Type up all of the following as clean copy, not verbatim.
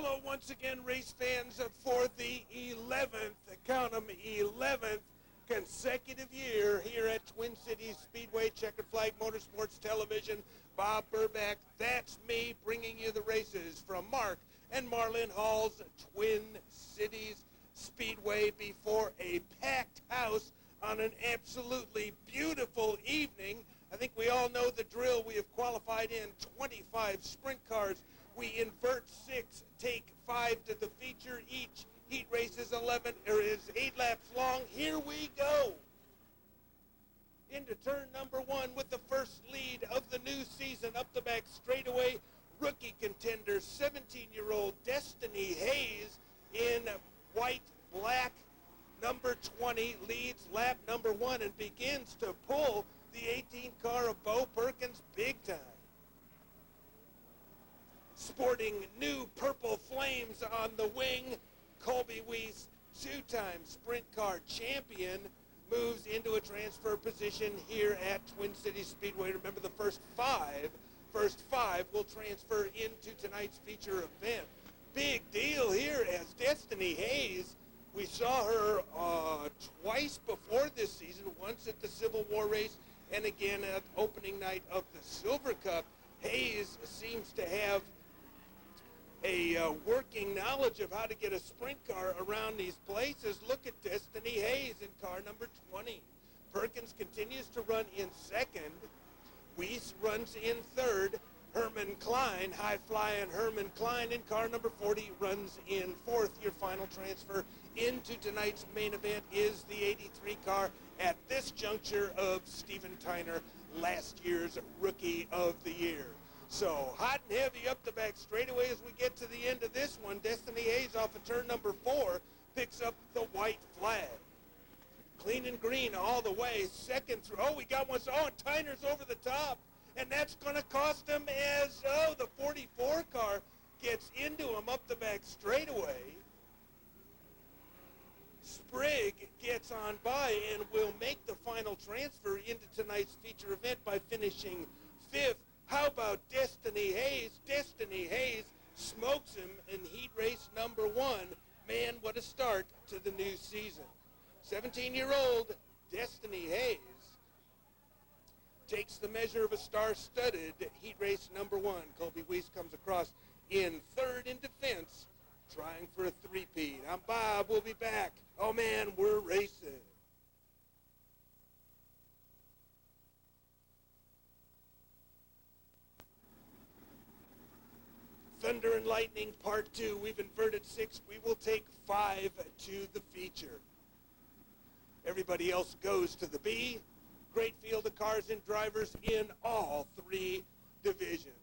Hello once again, race fans, for the 11th, count 'em, 11th consecutive year here at Twin Cities Speedway, Checkered Flag Motorsports Television. Bob Burback, that's me, bringing you the races from Mark and Marlin Hall's Twin Cities Speedway before a packed house on an absolutely beautiful evening. I think we all know the drill. We have qualified in 25 sprint cars. We invert 6, take 5 to the feature. Each heat race is 8 laps long. Here we go. Into turn number 1 with the first lead of the new season. Up the back straightaway, rookie contender, 17-year-old Destiny Hayes in white, black, number 20, leads lap number 1 and begins to pull the 18 car of Bo Perkins big time. Sporting new purple flames on the wing, Colby Weiss, two-time sprint car champion, moves into a transfer position here at Twin Cities Speedway. Remember, the first five will transfer into tonight's feature event. Big deal here as Destiny Hayes, we saw her twice before this season, once at the Civil War race and again at opening night of the Silver Cup. Hayes seems to have a working knowledge of how to get a sprint car around these places. Look at Destiny Hayes in car number 20. Perkins continues to run in second. Weiss runs in third. Herman Klein, high-flying Herman Klein in car number 40, runs in fourth. Your final transfer into tonight's main event is the 83 car at this juncture of Steven Tyner, last year's Rookie of the Year. So hot and heavy up the back straightaway as we get to the end of this one. Destiny Hayes off of turn number 4 picks up the white flag. Clean and green all the way. Second through. Oh, we got one. Oh, and Tyner's over the top. And that's going to cost him as, the 44 car gets into him up the back straightaway. Sprigg gets on by and will make the final transfer into tonight's feature event by finishing 5th. How about Destiny Hayes? Destiny Hayes smokes him in heat race number 1. Man, what a start to the new season. 17-year-old Destiny Hayes takes the measure of a star-studded heat race number 1. Colby Weiss comes across in third in defense, trying for a three-peat. I'm Bob. We'll be back. Oh, man, we're racing. Thunder and Lightning Part 2. We've inverted 6. We will take 5 to the feature. Everybody else goes to the B. Great field of cars and drivers in all 3 divisions.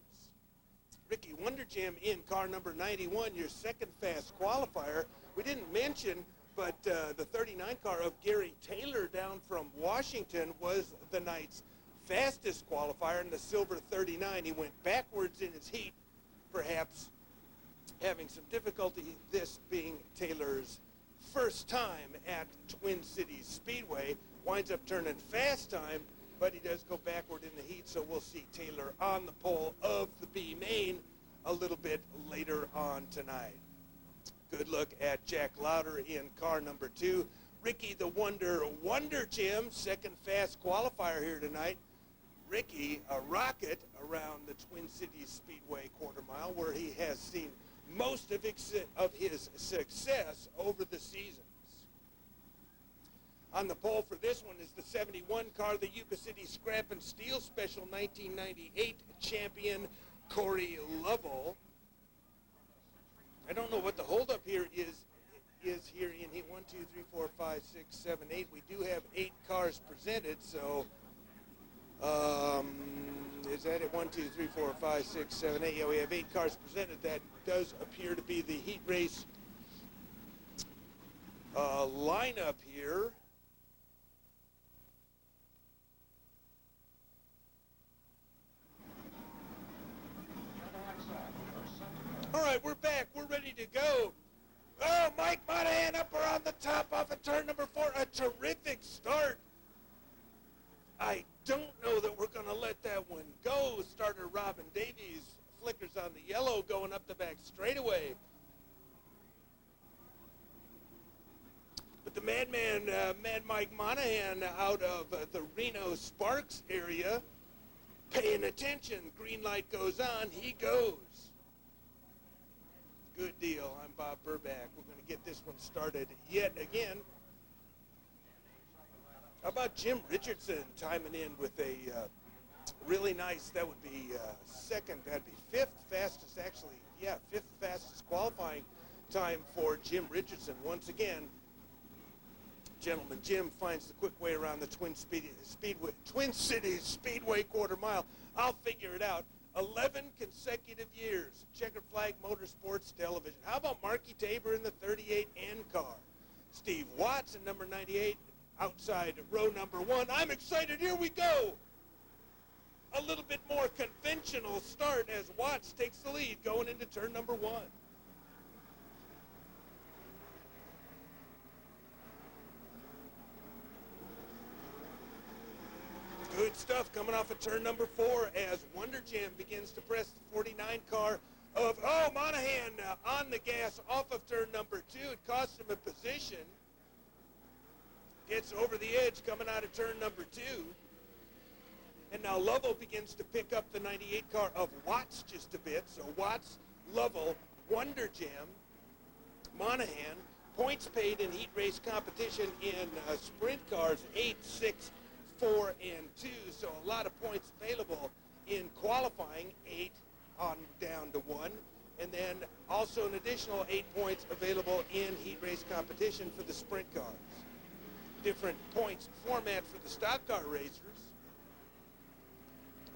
Ricky Wonderjam in car number 91, your second fast qualifier. We didn't mention, but the 39 car of Gary Taylor down from Washington was the night's fastest qualifier in the silver 39. He went backwards in his heat, perhaps having some difficulty, this being Taylor's first time at Twin Cities Speedway. Winds up turning fast time, but he does go backward in the heat, so we'll see Taylor on the pole of the B main a little bit later on tonight. Good look at Jack Lauder in car number 2. Ricky the Wonder Jim, second fast qualifier here tonight. Ricky, a rocket around the Twin Cities Speedway quarter mile, where he has seen most of his success over the seasons. On the pole for this one is the 71 car, the Yuba City Scrap and Steel Special 1998 champion, Corey Lovell. I don't know what the holdup here is here in 1, 2, 3, 4, 5, 6, 7, 8. We do have 8 cars presented, so is that it? 1, 2, 3, 4, 5, 6, 7, 8. Yeah, we have 8 cars presented. That does appear to be the heat race lineup here. All right, we're back. We're ready to go. Oh, Mike Monahan up around the top off of turn number 4. A terrific start. I don't know that we're going to let that one go. Starter Robin Davies flickers on the yellow going up the back straightaway. The Madman, Mad Mike Monahan out of the Reno Sparks area, paying attention. Green light goes on, he goes. Good deal. I'm Bob Burback. We're going to get this one started yet again. How about Jim Richardson timing in with a really nice, that would be second, that'd be fifth fastest, actually, yeah, fifth fastest qualifying time for Jim Richardson. Once again, gentleman Jim finds the quick way around the Twin Cities Speedway quarter mile. I'll figure it out. 11 consecutive years, Checkered Flag Motorsports Television. How about Marky Tabor in the 38N car? Steve Watts in number 98, outside row number 1. I'm excited, here we go. A little bit more conventional start as Watts takes the lead going into turn number 1. Good stuff coming off of turn number 4 as Wonder Jam begins to press the 49 car of, Monahan on the gas off of turn number 2. It cost him a position. Gets over the edge coming out of turn number 2. And now Lovell begins to pick up the 98 car of Watts just a bit. So Watts, Lovell, Wonder Jam, Monahan, points paid in heat race competition in sprint cars, 8, 6, 4, and 2. So a lot of points available in qualifying, 8 on down to 1. And then also an additional 8 points available in heat race competition for the sprint cars. Different points format for the stock car racers.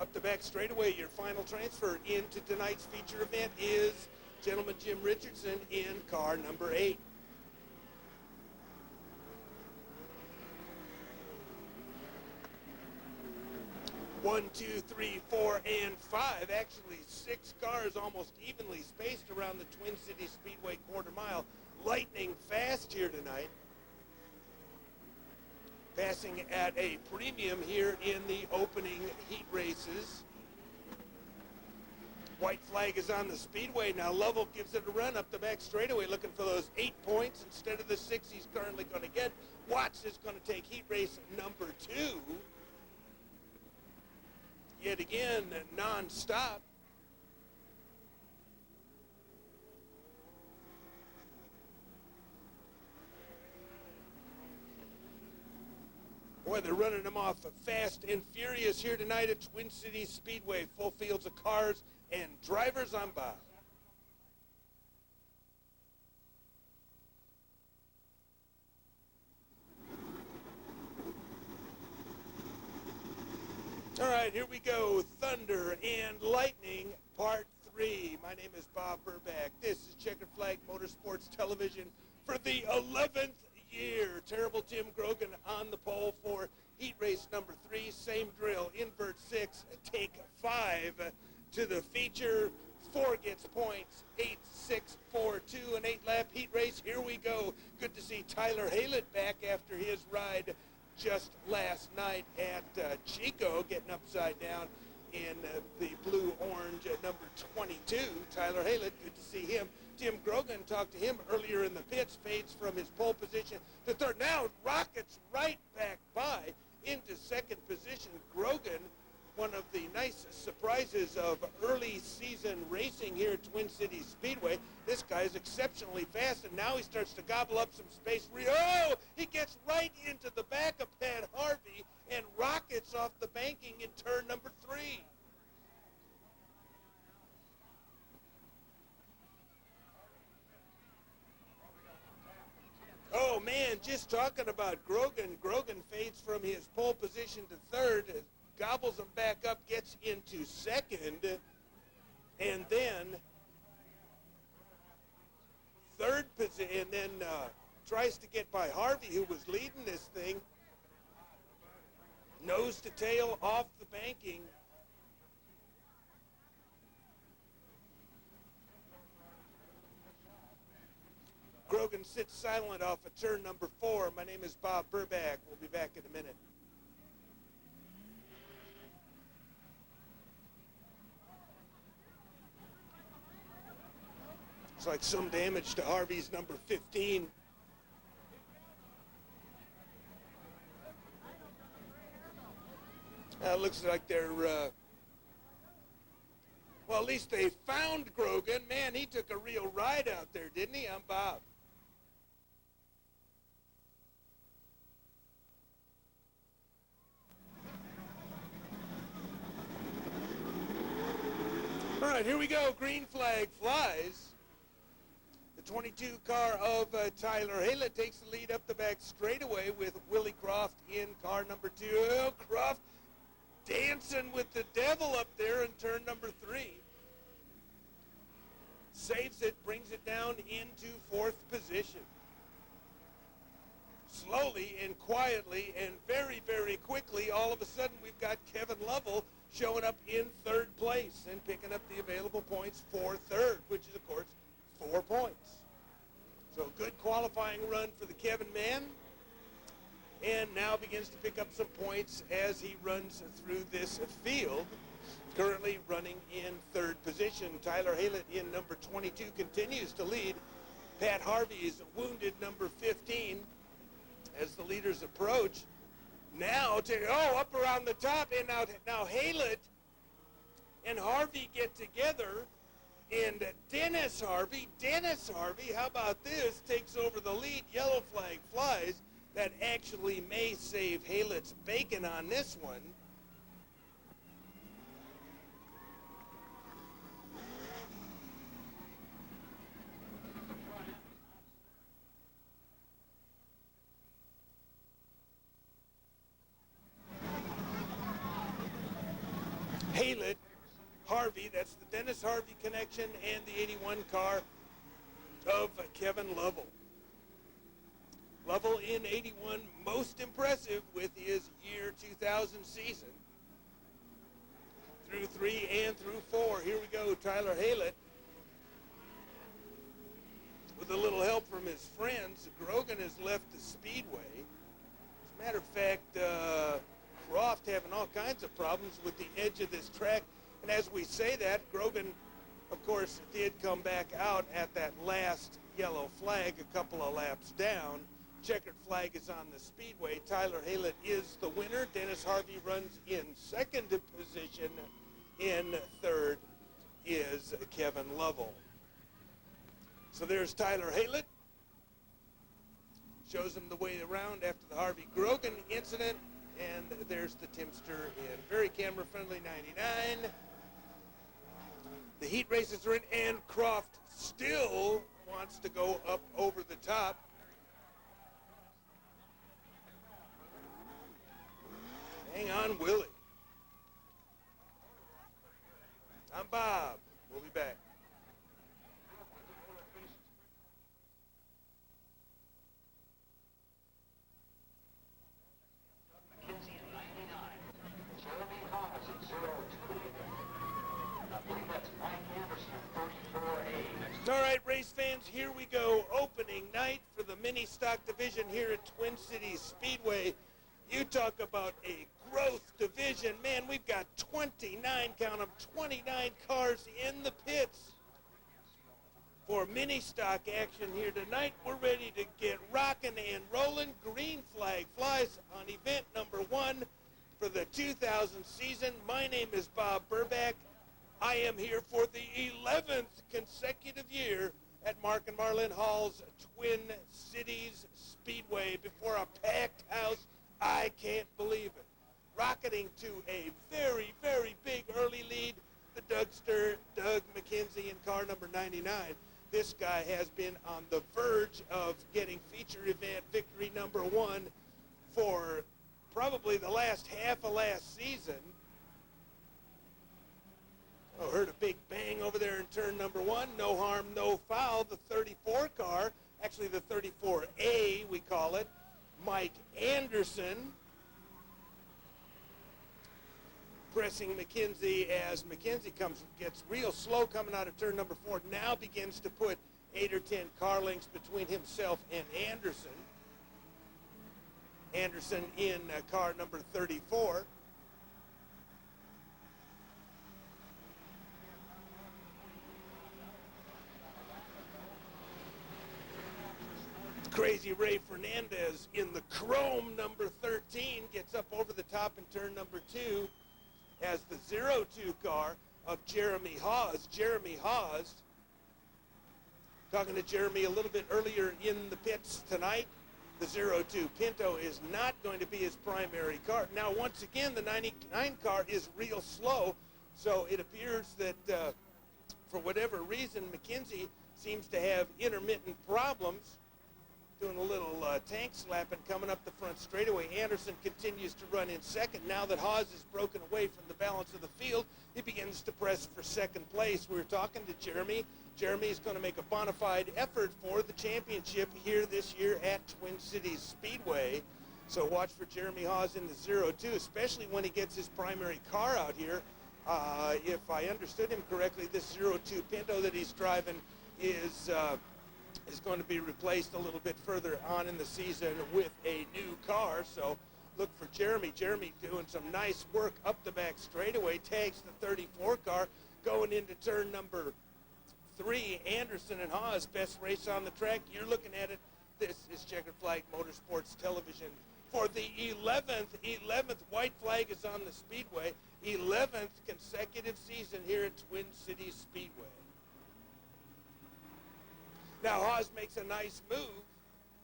Up the back straightaway, your final transfer into tonight's feature event is gentleman Jim Richardson in car number 8. One, two, three, 4, and 5. Actually, 6 cars almost evenly spaced around the Twin Cities Speedway quarter mile. Lightning fast here tonight. Passing at a premium here in the opening heat races. White flag is on the speedway. Now Lovell gives it a run up the back straightaway looking for those 8 points instead of the 6 he's currently going to get. Watts is going to take heat race number 2. Yet again, non-stop. Boy, they're running them off fast and furious here tonight at Twin Cities Speedway. Full fields of cars and drivers on by. All right, here we go. Thunder and Lightning, Part 3. My name is Bob Burback. This is Checkered Flag Motorsports Television for the 11th year. Terrible Tim Grogan on the pole for heat race number 3. Same drill, invert 6, take 5 to the feature. 4 gets points, 8, 6, 4, 2, an 8-lap heat race. Here we go. Good to see Tyler Haylett back after his ride just last night at Chico, getting upside down in the blue-orange number 22. Tyler Haylett, good to see him. Tim Grogan, talked to him earlier in the pits, fades from his pole position to third. Now rockets right back by into second position. Grogan, one of the nice surprises of early season racing here at Twin Cities Speedway. This guy is exceptionally fast, and now he starts to gobble up some space. He gets right into the back of Pat Harvey and rockets off the banking in turn number 3. Oh, man, just talking about Grogan. Grogan fades from his pole position to third, gobbles him back up, gets into second, and then third position, and then tries to get by Harvey, who was leading this thing. Nose to tail off the banking. Grogan sits silent off of turn number 4. My name is Bob Burback. We'll be back in a minute. Looks like some damage to Harvey's number 15. Looks like they're, well, at least they found Grogan. Man, he took a real ride out there, didn't he? I'm Bob. All right, here we go. Green flag flies. The 22 car of Tyler Haylett takes the lead up the back straightaway with Willie Croft in car number 2. Oh, Croft dancing with the devil up there in turn number 3. Saves it, brings it down into 4th position. Slowly and quietly and very, very quickly, all of a sudden we've got Kevin Lovell showing up in 3rd place and picking up the available points for 3rd, which is, of course, 4 points. So good qualifying run for the Kevin man, and now begins to pick up some points as he runs through this field. Currently running in 3rd position. Tyler Haylett in number 22 continues to lead. Pat Harvey is wounded number 15 as the leaders approach. Now, up around the top, and now Haylett and Harvey get together, and Dennis Harvey, how about this, takes over the lead. Yellow flag flies. That actually may save Haylett's bacon on this one. Haylett, Harvey, that's the Dennis Harvey connection, and the 81 car of Kevin Lovell. Lovell in 81, most impressive with his year 2000 season. Through 3 and through 4. Here we go, Tyler Haylett. With a little help from his friends, Grogan has left the Speedway. As a matter of fact, Croft having all kinds of problems with the edge of this track. And as we say that, Grogan, of course, did come back out at that last yellow flag a couple of laps down. Checkered flag is on the Speedway. Tyler Haylett is the winner. Dennis Harvey runs in 2nd position. In 3rd is Kevin Lovell. So there's Tyler Haylett. Shows him the way around after the Harvey Grogan incident. And there's the Timster in very camera-friendly 99. The heat races are in, and Croft still wants to go up over the top. Hang on, Willie. I'm Bob. We'll be back. All right, race fans, here we go. Opening night for the mini stock division here at Twin Cities Speedway. You talk about a growth division. Man, we've got 29, count them, 29 cars in the pits for mini stock action here tonight. We're ready to get rocking and rolling. Green flag flies on event number 1 for the 2000 season. My name is Bob Burback. I am here for the 11th consecutive year at Mark and Marlin Hall's Twin Cities Speedway before a packed house. I can't believe it. Rocketing to a very, very big early lead, the Doug McKenzie in car number 99. This guy has been on the verge of getting feature event victory number 1 for probably the last half of last season. Oh, heard a big bang over there in turn number 1. No harm, no foul. The 34 car, actually the 34A we call it, Mike Anderson, pressing McKenzie as McKenzie gets real slow coming out of turn number 4. Now begins to put 8 or 10 car lengths between himself and Anderson. Anderson in car number 34. Crazy Ray Fernandez in the chrome number 13 gets up over the top in turn number 2. has the 0-2 car of Jeremy Haas. Jeremy Haas, talking to Jeremy a little bit earlier in the pits tonight, the 0-2 Pinto is not going to be his primary car. Now, once again, the 99 car is real slow, so it appears that for whatever reason, McKenzie seems to have intermittent problems. Doing a little tank slapping coming up the front straightaway. Anderson continues to run in second. Now that Haas is broken away from the balance of the field, he begins to press for second place. We were talking to Jeremy. Jeremy is going to make a bona fide effort for the championship here this year at Twin Cities Speedway. So watch for Jeremy Haas in the 0-2, especially when he gets his primary car out here. If I understood him correctly, this 0-2 Pinto that he's driving is going to be replaced a little bit further on in the season with a new car. So look for Jeremy. Jeremy doing some nice work up the back straightaway, tags the 34 car going into turn number 3. Anderson and Haas, best race on the track. You're looking at it. This is Checkered Flag Motorsports Television. For the 11th white flag is on the Speedway, 11th consecutive season here at Twin Cities Speedway. Now, Haas makes a nice move.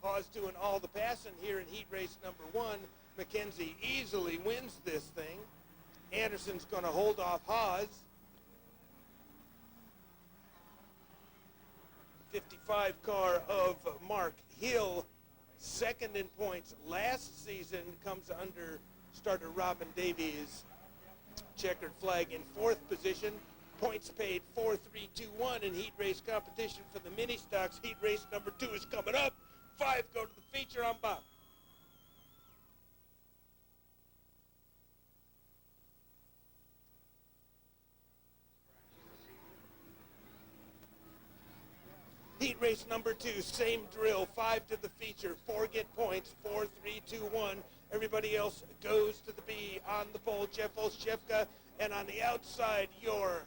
Haas doing all the passing here in heat race number 1. McKenzie easily wins this thing. Anderson's going to hold off Haas. 55 car of Mark Hill, second in points last season, comes under starter Robin Davies. Checkered flag in 4th position. Points paid 4-3-2-1 in heat race competition for the mini stocks. Heat race number 2 is coming up. 5 go to the feature on Bob. Heat race number 2, same drill, 5 to the feature, 4 get points, 4-3-2-1. Everybody else goes to the B on the pole. Jeff Olszewka, and on the outside, your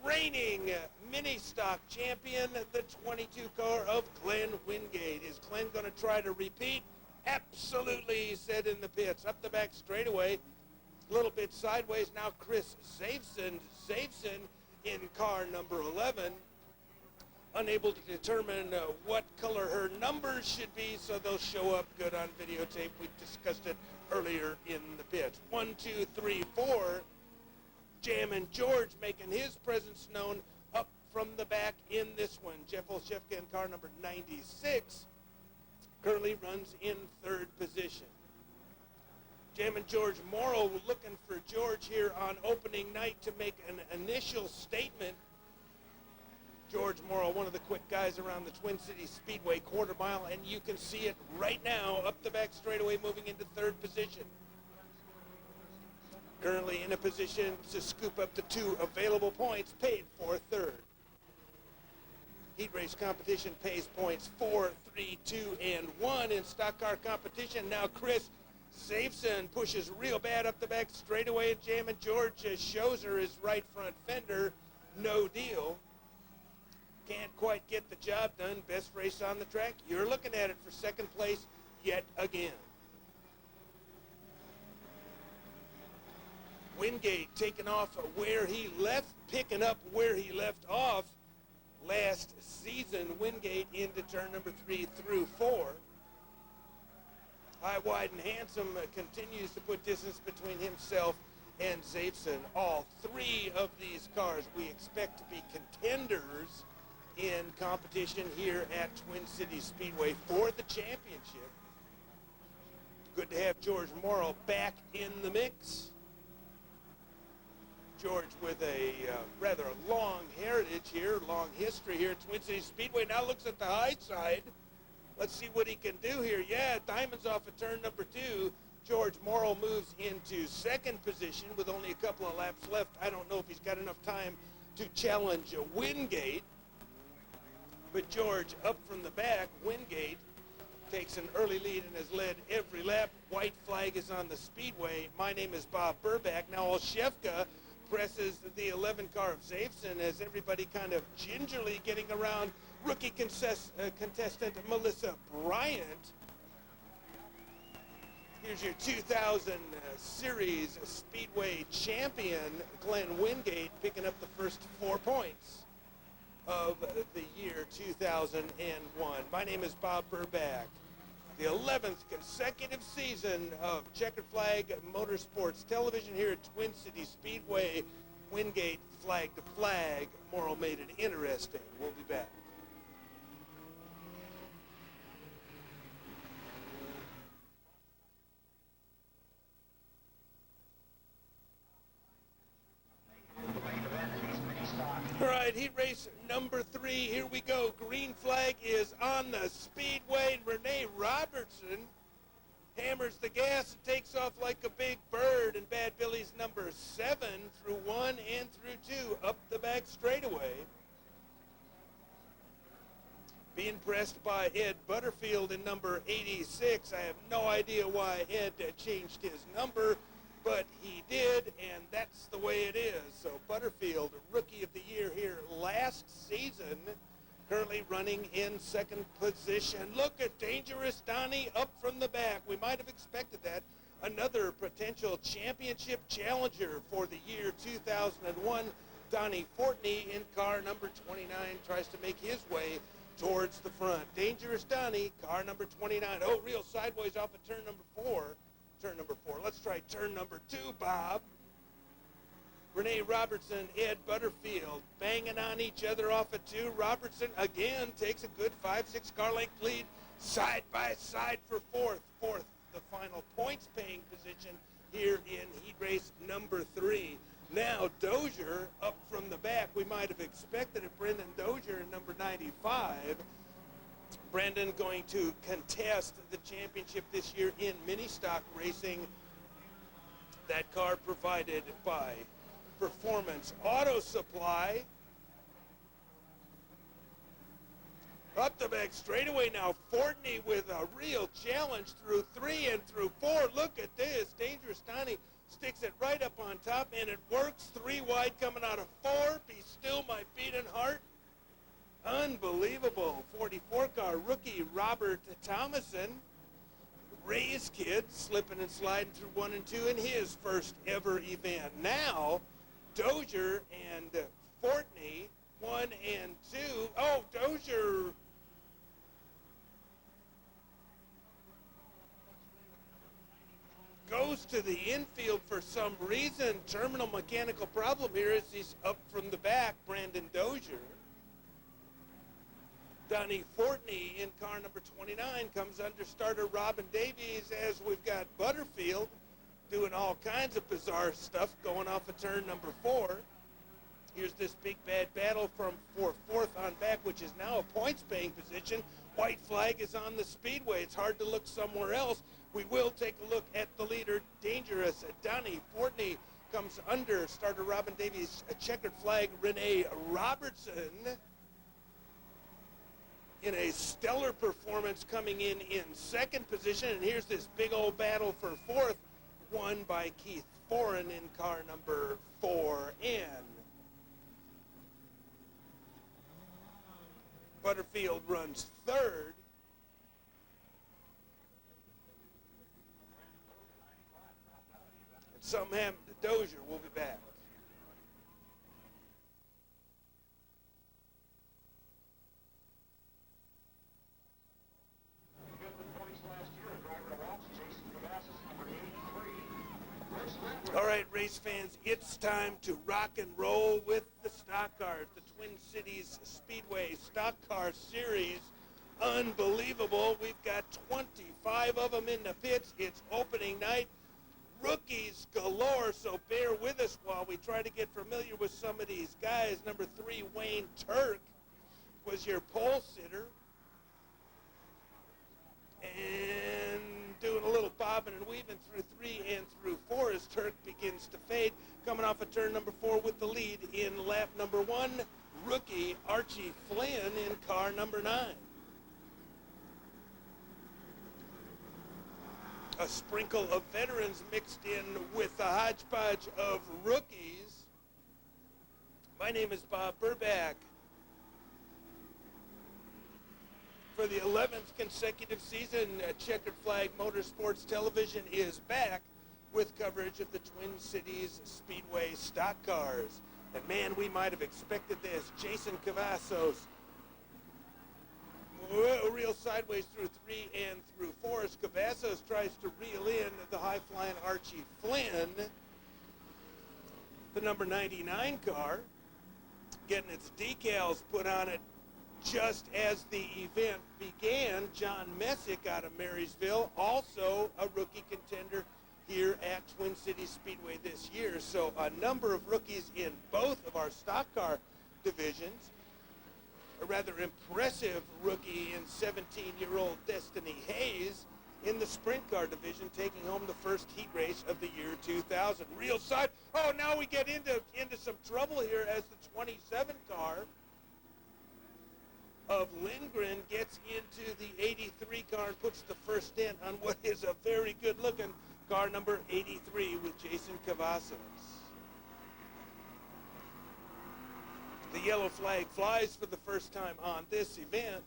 reigning mini stock champion, the 22 car of Glenn Wingate. Is Glenn going to try to repeat? Absolutely, he said in the pits. Up the back straightaway, a little bit sideways. Now Chris Zaveson in car number 11. Unable to determine what color her numbers should be, so they'll show up good on videotape. We discussed it earlier in the pits. 1, 2, 3, 4. Jammin' George making his presence known up from the back in this one. Jeff Olszewka in car number 96 currently runs in 3rd position. Jammin' George Morrow looking for George here on opening night to make an initial statement. George Morrow, one of the quick guys around the Twin Cities Speedway quarter mile, and you can see it right now up the back straightaway moving into 3rd position. Currently in a position to scoop up the 2 available points, paid for 3rd. Heat race competition pays points 4, 3, 2, and 1 in stock car competition. Now Chris Zaveson pushes real bad up the back straightaway, and Jammin' George shows her his right front fender. No deal. Can't quite get the job done. Best race on the track. You're looking at it for 2nd place yet again. Wingate taking off where he left, picking up where he left off last season. Wingate into turn number 3 through 4. High, wide, and handsome continues to put distance between himself and Zaveson. All 3 of these cars we expect to be contenders in competition here at Twin Cities Speedway for the championship. Good to have George Morrow back in the mix. George with a rather long heritage here, long history here at Twin Cities Speedway. Now looks at the high side. Let's see what he can do here. Yeah, diamonds off of turn number 2. George Morrow moves into 2nd position with only a couple of laps left. I don't know if he's got enough time to challenge Wingate. But George up from the back. Wingate takes an early lead and has led every lap. White flag is on the Speedway. My name is Bob Burback. Now Olszewka presses the 11 car of Zaveson as everybody kind of gingerly getting around rookie contestant Melissa Bryant. Here's your 2000 Series Speedway champion, Glenn Wingate, picking up the first 4 points of the year 2001. My name is Bob Burback. The 11th consecutive season of Checkered Flag Motorsports Television here at Twin Cities Speedway. Wingate flag to flag. Morrill made it interesting. We'll be back. All right, heat race number 3. Here we go. Green flag is on the speedway. Renee Robertson hammers the gas and takes off like a big bird. And Bad Billy's number 7 through 1 and through 2 up the back straightaway. Being pressed by Ed Butterfield in number 86. I have no idea why Ed changed his number, but he did, and that's the way it is. So Butterfield, Rookie of the Year here last season, currently running in second position. Look at Dangerous Donnie up from the back. We might have expected that. Another potential championship challenger for the year 2001. Donnie Fortney in car number 29 tries to make his way towards the front. Dangerous Donnie, car number 29. Oh, real sideways off of turn number 4. Turn number 4. Let's try turn number 2, Bob. Renee Robertson, Ed Butterfield banging on each other off of 2. Robertson again takes a good 5-6 car length lead side by side for fourth. Fourth, the final points paying position here in heat race number 3. Now Dozier up from the back. We might have expected it. Brendan Dozier in number 95. Brandon going to contest the championship this year in mini stock racing. That car provided by Performance Auto Supply. Up the back straightaway now, Fortney with a real challenge through 3 and through 4. Look at this. Dangerous Donnie sticks it right up on top, and it works. 3 wide coming out of 4. Be still my beating heart. Unbelievable. 44 car rookie Robert Thomason. Ray's kid slipping and sliding through 1 and 2 in his first ever event. Now, Dozier and Fortney, 1 and 2. Oh, Dozier goes to the infield for some reason. Terminal mechanical problem here as he's up from the back, Brandon Dozier. Donnie Fortney in car number 29 comes under starter Robin Davies as we've got Butterfield doing all kinds of bizarre stuff going off of turn number 4. Here's this big bad battle for fourth on back, which is now a points-paying position. White flag is on the speedway. It's hard to look somewhere else. We will take a look at the leader, Dangerous Donnie Fortney comes under starter Robin Davies, a checkered flag, Renee Robertson. In a stellar performance coming in second position. And here's this big old battle for fourth, won by Keith Foran in car number 4N. Butterfield runs third. And something happened to Dozier. We'll be back. All right, race fans, it's time to rock and roll with the stock cars. The Twin Cities Speedway Stock Car Series. Unbelievable. We've got 25 of them in the pits. It's opening night. Rookies galore, so bear with us while we try to get familiar with some of these guys. Number 3, Wayne Turk was your pole sitter. And doing a little bobbing and weaving through 3 and through 4 as Turk begins to fade. Coming off of turn number 4 with the lead in lap number 1, rookie Archie Flynn in car number 9. A sprinkle of veterans mixed in with a hodgepodge of rookies. My name is Bob Burback. For the 11th consecutive season, Checkered Flag Motorsports Television is back with coverage of the Twin Cities Speedway stock cars. And man, we might have expected this. Jason Cavazos, reel sideways through 3 and through 4 as Cavazos tries to reel in the high-flying Archie Flynn. The number 99 car getting its decals put on it just as the event began. John Messick out of Marysville, also a rookie contender here at Twin Cities Speedway this year. So a number of rookies in both of our stock car divisions. A rather impressive rookie in 17-year-old Destiny Hayes in the sprint car division, taking home the first heat race of the year 2000. Real side. Oh, now we get into some trouble here as the 27 car of Lindgren gets into the 83 car and puts the first dent on what is a very good-looking car number 83 with Jason Cavazos. The yellow flag flies for the first time on this event.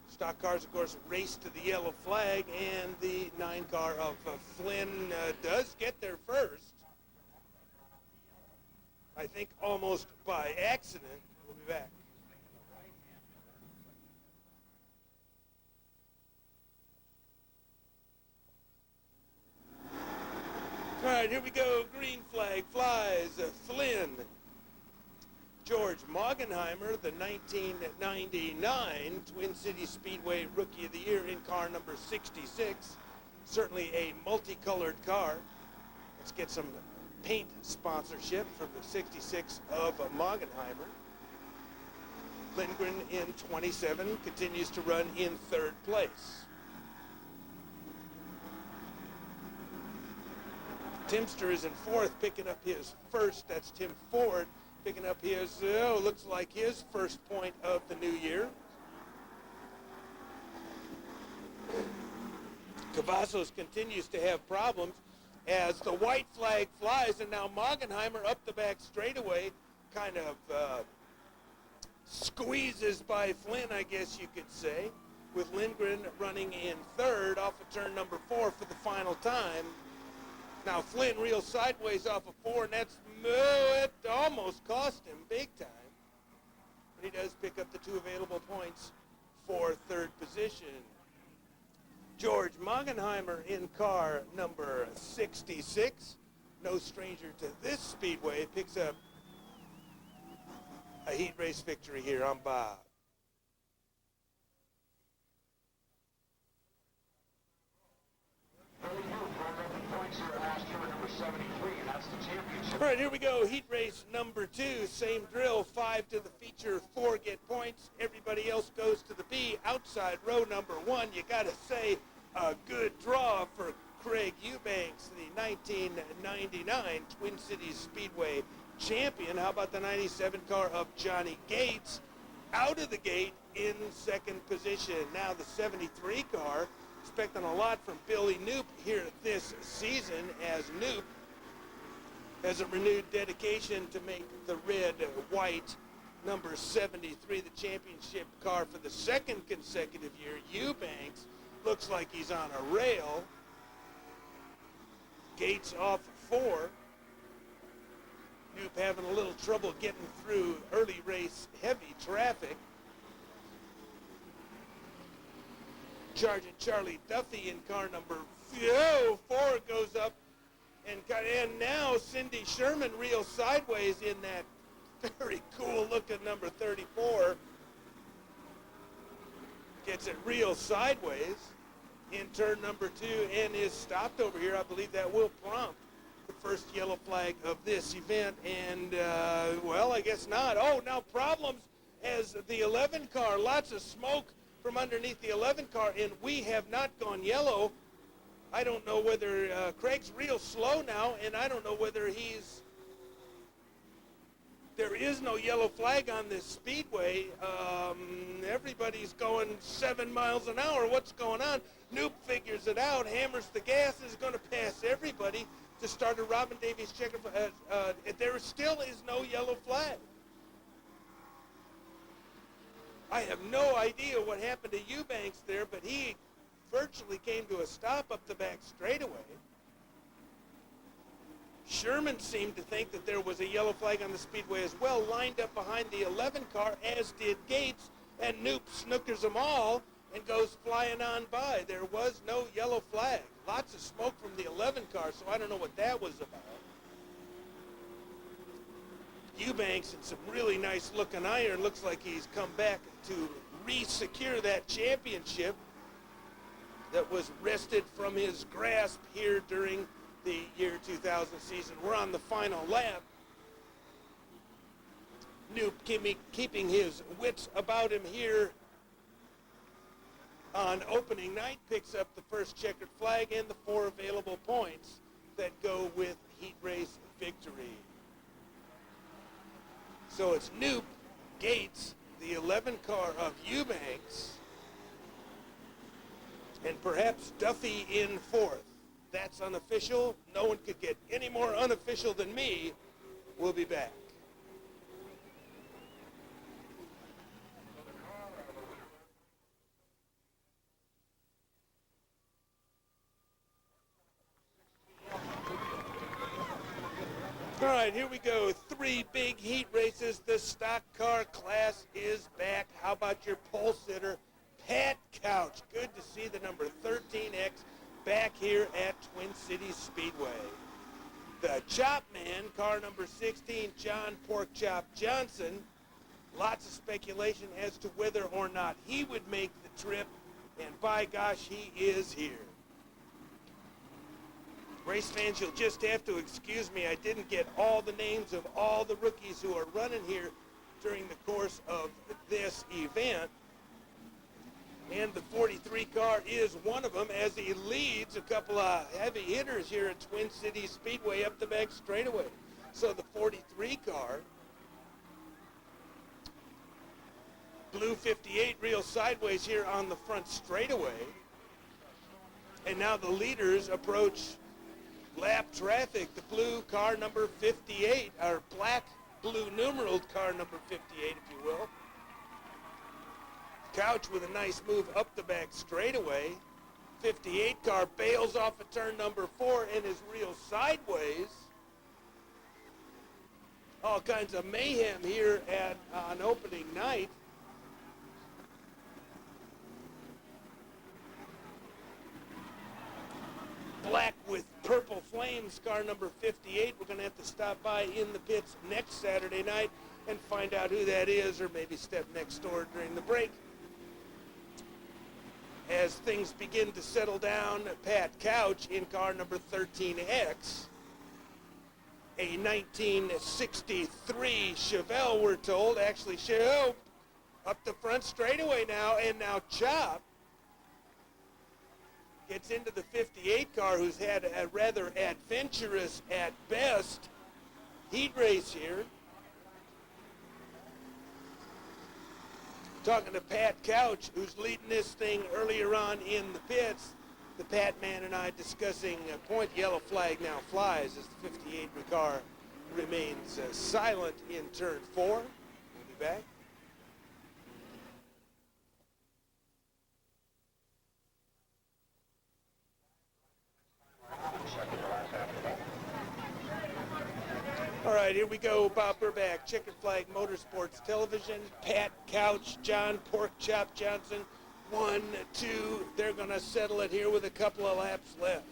Stock cars, of course, race to the yellow flag, and the 9 car of Flynn does get there first. I think almost by accident. We'll be back. All right, here we go. Green flag flies. Flynn. George Moggenheimer, the 1999 Twin Cities Speedway Rookie of the Year in car number 66. Certainly a multicolored car. Let's get some paint sponsorship from the 66 of Moggenheimer. Lindgren in 27 continues to run in 3rd place. Timster is in 4th, picking up his first. That's Tim Ford, picking up his, looks like his first point of the new year. Cavazos continues to have problems as the white flag flies, and now Moggenheimer up the back straightaway kind of squeezes by Flynn, I guess you could say, with Lindgren running in 3rd off of turn number 4 for the final time. Now Flynn reels sideways off of 4, and it almost cost him big time. But he does pick up the 2 available points for 3rd position. George Moggenheimer in car number 66. No stranger to this speedway. Picks up a heat race victory here on Bob. All right, here we go. Heat race number 2. Same drill. 5 to the feature, 4 get points. Everybody else goes to the B. Outside row number 1. You got to say a good draw for Craig Eubanks, the 1999 Twin Cities Speedway champion. How about the 97 car of Johnny Gates? Out of the gate in 2nd position. Now the 73 car. Expecting a lot from Billy Knoop here this season, as Knoop has a renewed dedication to make the red-white number 73 the championship car for the 2nd consecutive year. Eubanks looks like he's on a rail. Gates off 4. Knoop having a little trouble getting through early race heavy traffic. Sergeant Charlie Duffy in car number 4 goes up, and now Cindy Sherman reels sideways in that very cool looking number 34. Gets it real sideways in turn number 2 and is stopped over here. I believe that will prompt the first yellow flag of this event, and well, I guess not. Oh, now problems as the 11 car, lots of smoke from underneath the 11 car, and we have not gone yellow. I don't know whether Craig's real slow now, and I don't know whether there is no yellow flag on this speedway. Everybody's going 7 miles an hour. What's going on? Knoop figures it out, hammers the gas, is going to pass everybody to start a Robin Davies checker. There still is no yellow flag. I have no idea what happened to Eubanks there, but he virtually came to a stop up the back straightaway. Sherman seemed to think that there was a yellow flag on the speedway as well, lined up behind the 11 car, as did Gates, and Knoop snookers them all and goes flying on by. There was no yellow flag. Lots of smoke from the 11 car, so I don't know what that was about. Eubanks in some really nice looking iron. Looks like he's come back to re-secure that championship that was wrested from his grasp here during the year 2000 season. We're on the final lap. Knoop keeping his wits about him here on opening night, picks up the first checkered flag and the 4 available points that go with heat race victory. So it's Knoop, Gates, the 11 car of Eubanks, and perhaps Duffy in 4th. That's unofficial. No one could get any more unofficial than me. We'll be back. All right, here we go. 3 big heat races. The stock car class is back. How about your pole sitter, Pat Couch? Good to see the number 13X back here at Twin Cities Speedway. The Chop Man, car number 16, John Porkchop Johnson. Lots of speculation as to whether or not he would make the trip, and by gosh, he is here. Race fans, you'll just have to excuse me. I didn't get all the names of all the rookies who are running here during the course of this event. And the 43 car is one of them as he leads a couple of heavy hitters here at Twin Cities Speedway up the back straightaway. So the 43 car, blue 58 real sideways here on the front straightaway. And now the leaders approach lap traffic. The blue car number 58, or black blue numeraled car number 58, if you will. Couch with a nice move up the back straightaway. 58 car bails off of turn number 4 and is real sideways. All kinds of mayhem here on opening night. Black with purple flames, car number 58. We're going to have to stop by in the pits next Saturday night and find out who that is, or maybe step next door during the break. As things begin to settle down, Pat Couch in car number 13X. A 1963 Chevelle, we're told. Actually, Chevelle up the front straightaway now, and now Chop gets into the 58 car, who's had a rather adventurous, at best, heat race here. Talking to Pat Couch, who's leading this thing earlier on in the pits. The Pat man and I discussing point yellow flag now flies as the 58 car remains silent in turn 4. We'll be back. All right, here we go. Bob Burback, Checkered Flag Motorsports Television. Pat Couch, John Porkchop Johnson. 1, 2. They're going to settle it here with a couple of laps left.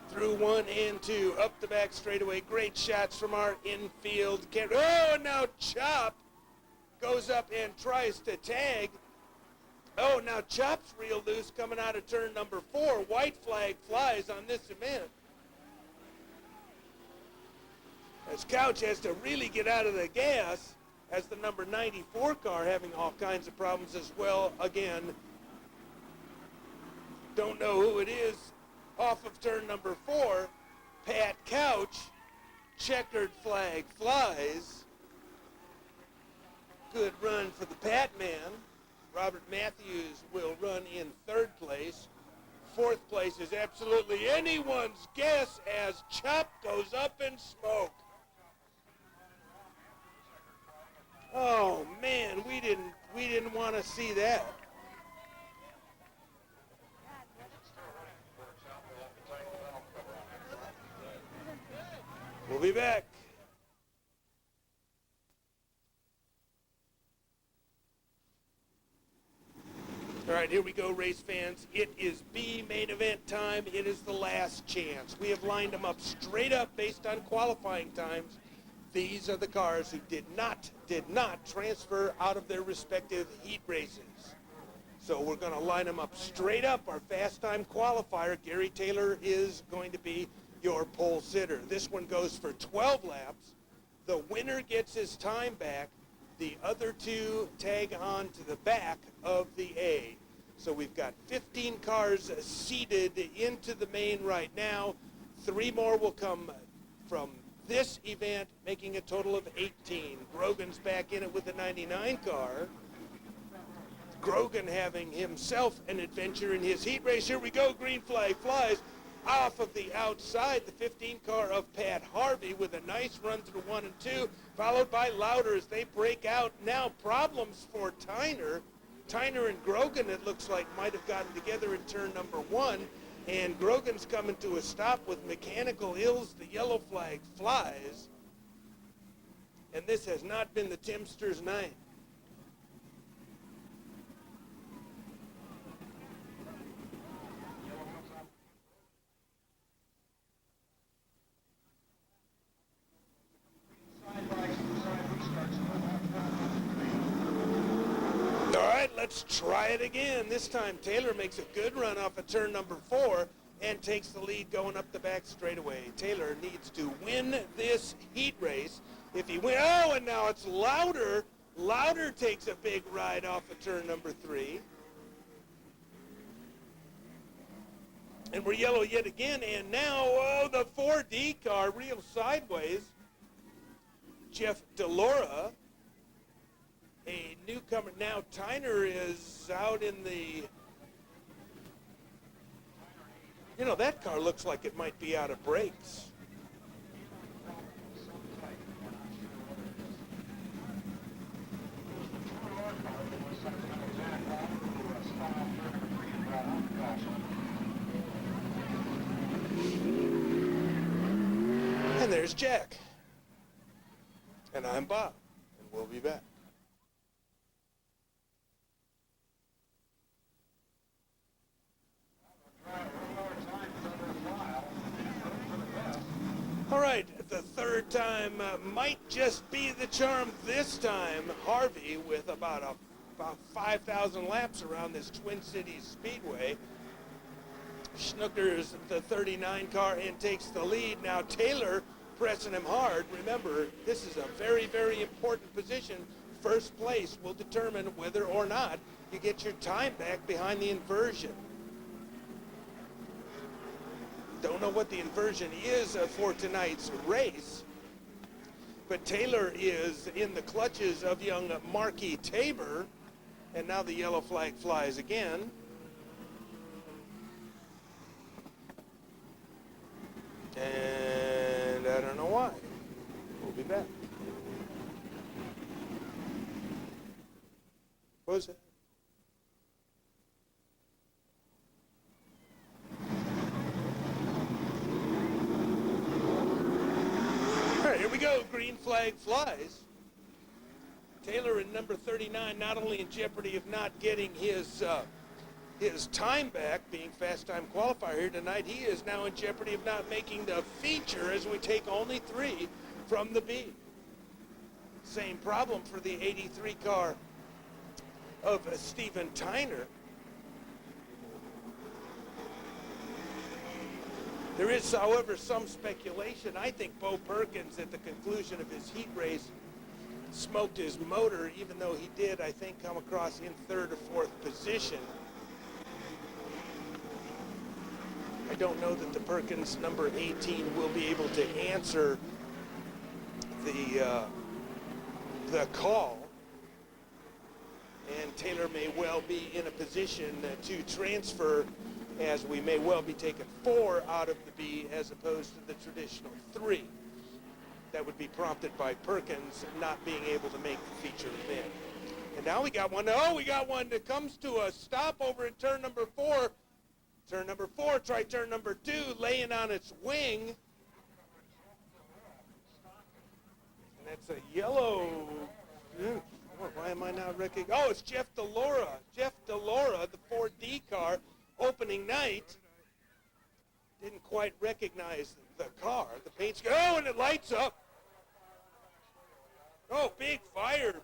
Through 1 and 2, up the back straightaway. Great shots from our infield. Oh, now Chop goes up and tries to tag. Oh, now Chop's real loose coming out of turn number 4. White flag flies on this event. As Couch has to really get out of the gas, as the number 94 car having all kinds of problems as well. Again, don't know who it is. Off of turn number 4, Pat Couch, checkered flag flies. Good run for the Pat man. Robert Matthews will run in 3rd place. 4th place is absolutely anyone's guess as Chop goes up in smoke. Oh man, we didn't want to see that. We'll be back. All right, here we go, race fans. It is B main event time. It is the last chance. We have lined them up straight up based on qualifying times. These are the cars who did not transfer out of their respective heat races. So we're going to line them up straight up. Our fast time qualifier, Gary Taylor, is going to be your pole sitter. This one goes for 12 laps. The winner gets his time back. The other two tag on to the back of the A. So we've got 15 cars seated into the main right now. 3 more will come from this event, making a total of 18. Grogan's back in it with the 99 car. Grogan having himself an adventure in his heat race. Here we go, green flag flies. Off of the outside, the 15 car of Pat Harvey with a nice run through 1 and 2, followed by Lauder as they break out. Now problems for Tyner. Tyner and Grogan, it looks like, might have gotten together in turn number 1, and Grogan's coming to a stop with mechanical ills. The yellow flag flies, and this has not been the Timster's night. Let's try it again. This time Taylor makes a good run off of turn number 4 and takes the lead going up the back straightaway. Taylor needs to win this heat race. If he wins, oh, and now it's Lauder. Lauder takes a big ride off of turn number 3. And we're yellow yet again, and now, oh, the 4D car real sideways. Jeff DeLora, a newcomer. Now Tyner is out in the, you know, that car looks like it might be out of brakes. And there's Jack. And I'm Bob, and we'll be back. All right, the third time might just be the charm this time. Harvey with about 5,000 laps around this Twin Cities Speedway. Schnooker's the 39 car and takes the lead. Now Taylor pressing him hard. Remember, this is a very, very important position. First place will determine whether or not you get your time back behind the inversion. Don't know what the inversion is for tonight's race, but Taylor is in the clutches of young Marky Tabor, and now the yellow flag flies again. And I don't know why. We'll be back. What was it? Here we go, green flag flies. Taylor in number 39 not only in jeopardy of not getting his time back, being fast time qualifier here tonight, he is now in jeopardy of not making the feature as we take only 3 from the B. Same problem for the 83 car of Steven Tyner. There is, however, some speculation. I think Bo Perkins, at the conclusion of his heat race, smoked his motor, even though he did, I think, come across in 3rd or 4th position. I don't know that the Perkins number 18 will be able to answer the call. And Taylor may well be in a position to transfer, as we may well be taking 4 out of the B as opposed to the traditional 3. that would be prompted by Perkins not being able to make the feature event. And now we got one. Oh, we got one that comes to a stop over in turn number 4. Turn number 4, try turn number 2, laying on its wing. And that's a yellow. Why am I not recognizing? Oh, it's Jeff Delora. Jeff Delora, the 4D car, opening night. Didn't quite recognize the car. The paint's, oh, and it lights up. Oh, big fire,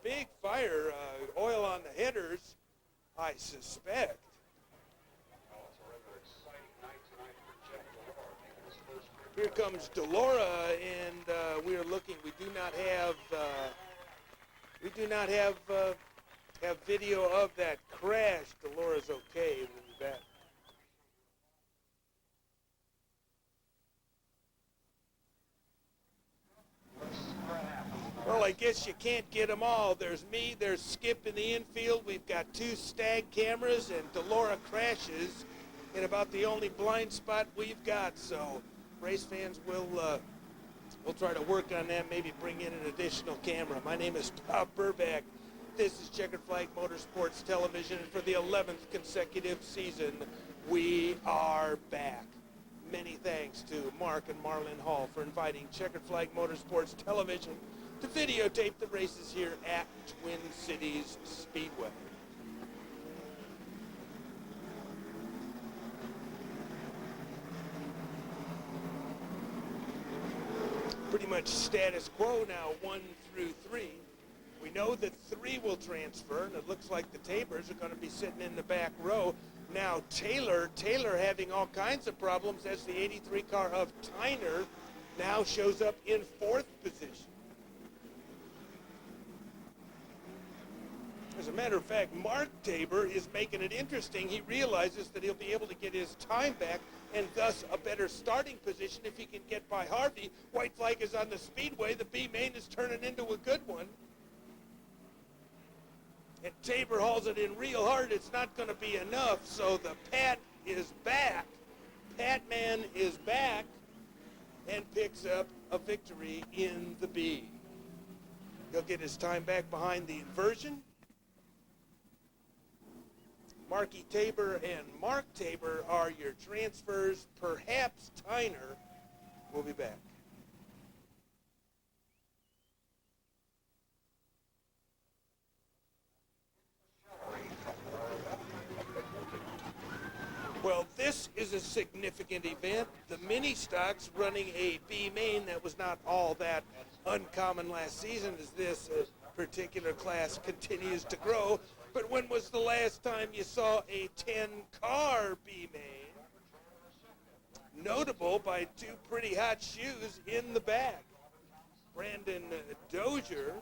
oil on the headers, I suspect. Here comes Delora, and we are looking. We do not have video of that crash. Delora's okay. We'll be back. Well, I guess you can't get them all. There's me, there's Skip in the infield. We've got 2 stag cameras, and Delora crashes in about the only blind spot we've got. So race fans will we'll try to work on that, maybe bring in an additional camera. My name is Bob Burback. This is Checkered Flag Motorsports Television, and for the 11th consecutive season, we are back. Many thanks to Mark and Marlon Hall for inviting Checkered Flag Motorsports Television to videotape the races here at Twin Cities Speedway. Pretty much status quo now, 1 through 3. We know that 3 will transfer, and it looks like the Tabers are going to be sitting in the back row. Now Taylor having all kinds of problems as the 83 car of Tyner now shows up in 4th position. As a matter of fact, Mark Tabor is making it interesting. He realizes that he'll be able to get his time back and thus a better starting position if he can get by Harvey. White flag is on the speedway. The B main is turning into a good one. And Tabor hauls it in real hard. It's not going to be enough, so the Pat is back. Patman is back and picks up a victory in the B. He'll get his time back behind the inversion. Marky Tabor and Mark Tabor are your transfers. Perhaps Tyner will be back. Well, this is a significant event. The mini stocks running a B main that was not all that uncommon last season as this particular class continues to grow. But when was the last time you saw a 10-car B main? Notable by 2 pretty hot shoes in the back. Brandon Dozier,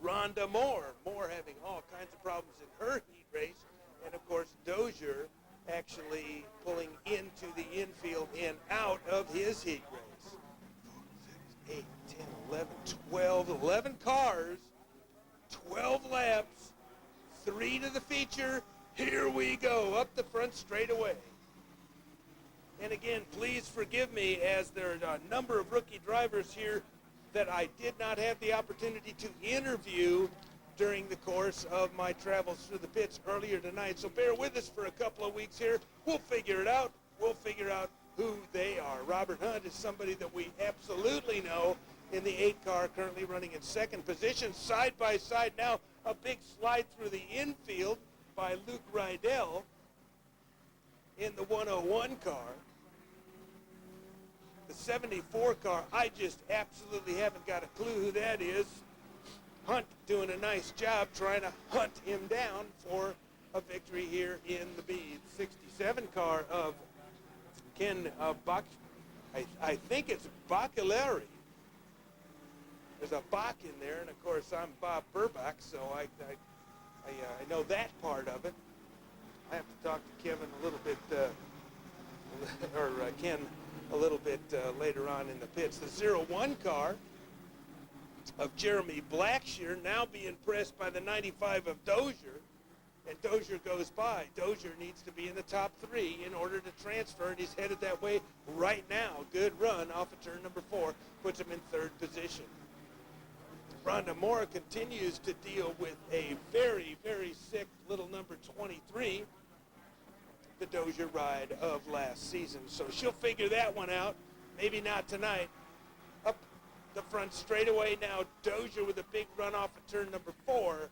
Rhonda Moore. Moore having all kinds of problems in her heat race. And, of course, Dozier actually pulling into the infield and out of his heat race. 4, 6, 8, 10, 11, 12, 11 cars, 12 laps. 3 to the feature. Here we go, up the front straightaway. And again, please forgive me, as there are a number of rookie drivers here that I did not have the opportunity to interview during the course of my travels through the pits earlier tonight. So bear with us for a couple of weeks here. We'll figure it out. We'll figure out who they are. Robert Hunt is somebody that we absolutely know in the 8 car, currently running in 2nd position. Side by side now, a big slide through the infield by Luke Rydell in the 101 car. The 74 car, I just absolutely haven't got a clue who that is. Hunt doing a nice job trying to hunt him down for a victory here in the B. 67 car of Ken Bach, I think it's Bacalari. There's a Bach in there, and of course I'm Bob Burbach, so I know that part of it. I have to talk to Kevin a little bit, or Ken a little bit later on in the pits. The 01 car of Jeremy Blackshear now being pressed by the 95 of Dozier, and Dozier goes by. Dozier needs to be in the top 3 in order to transfer, and he's headed that way right now. Good run off of turn number 4, puts him in 3rd position. Rhonda Moore continues to deal with a very, very sick little number 23, the Dozier ride of last season. So she'll figure that one out. Maybe not tonight. Up the front straightaway now, Dozier with a big run off of turn number 4.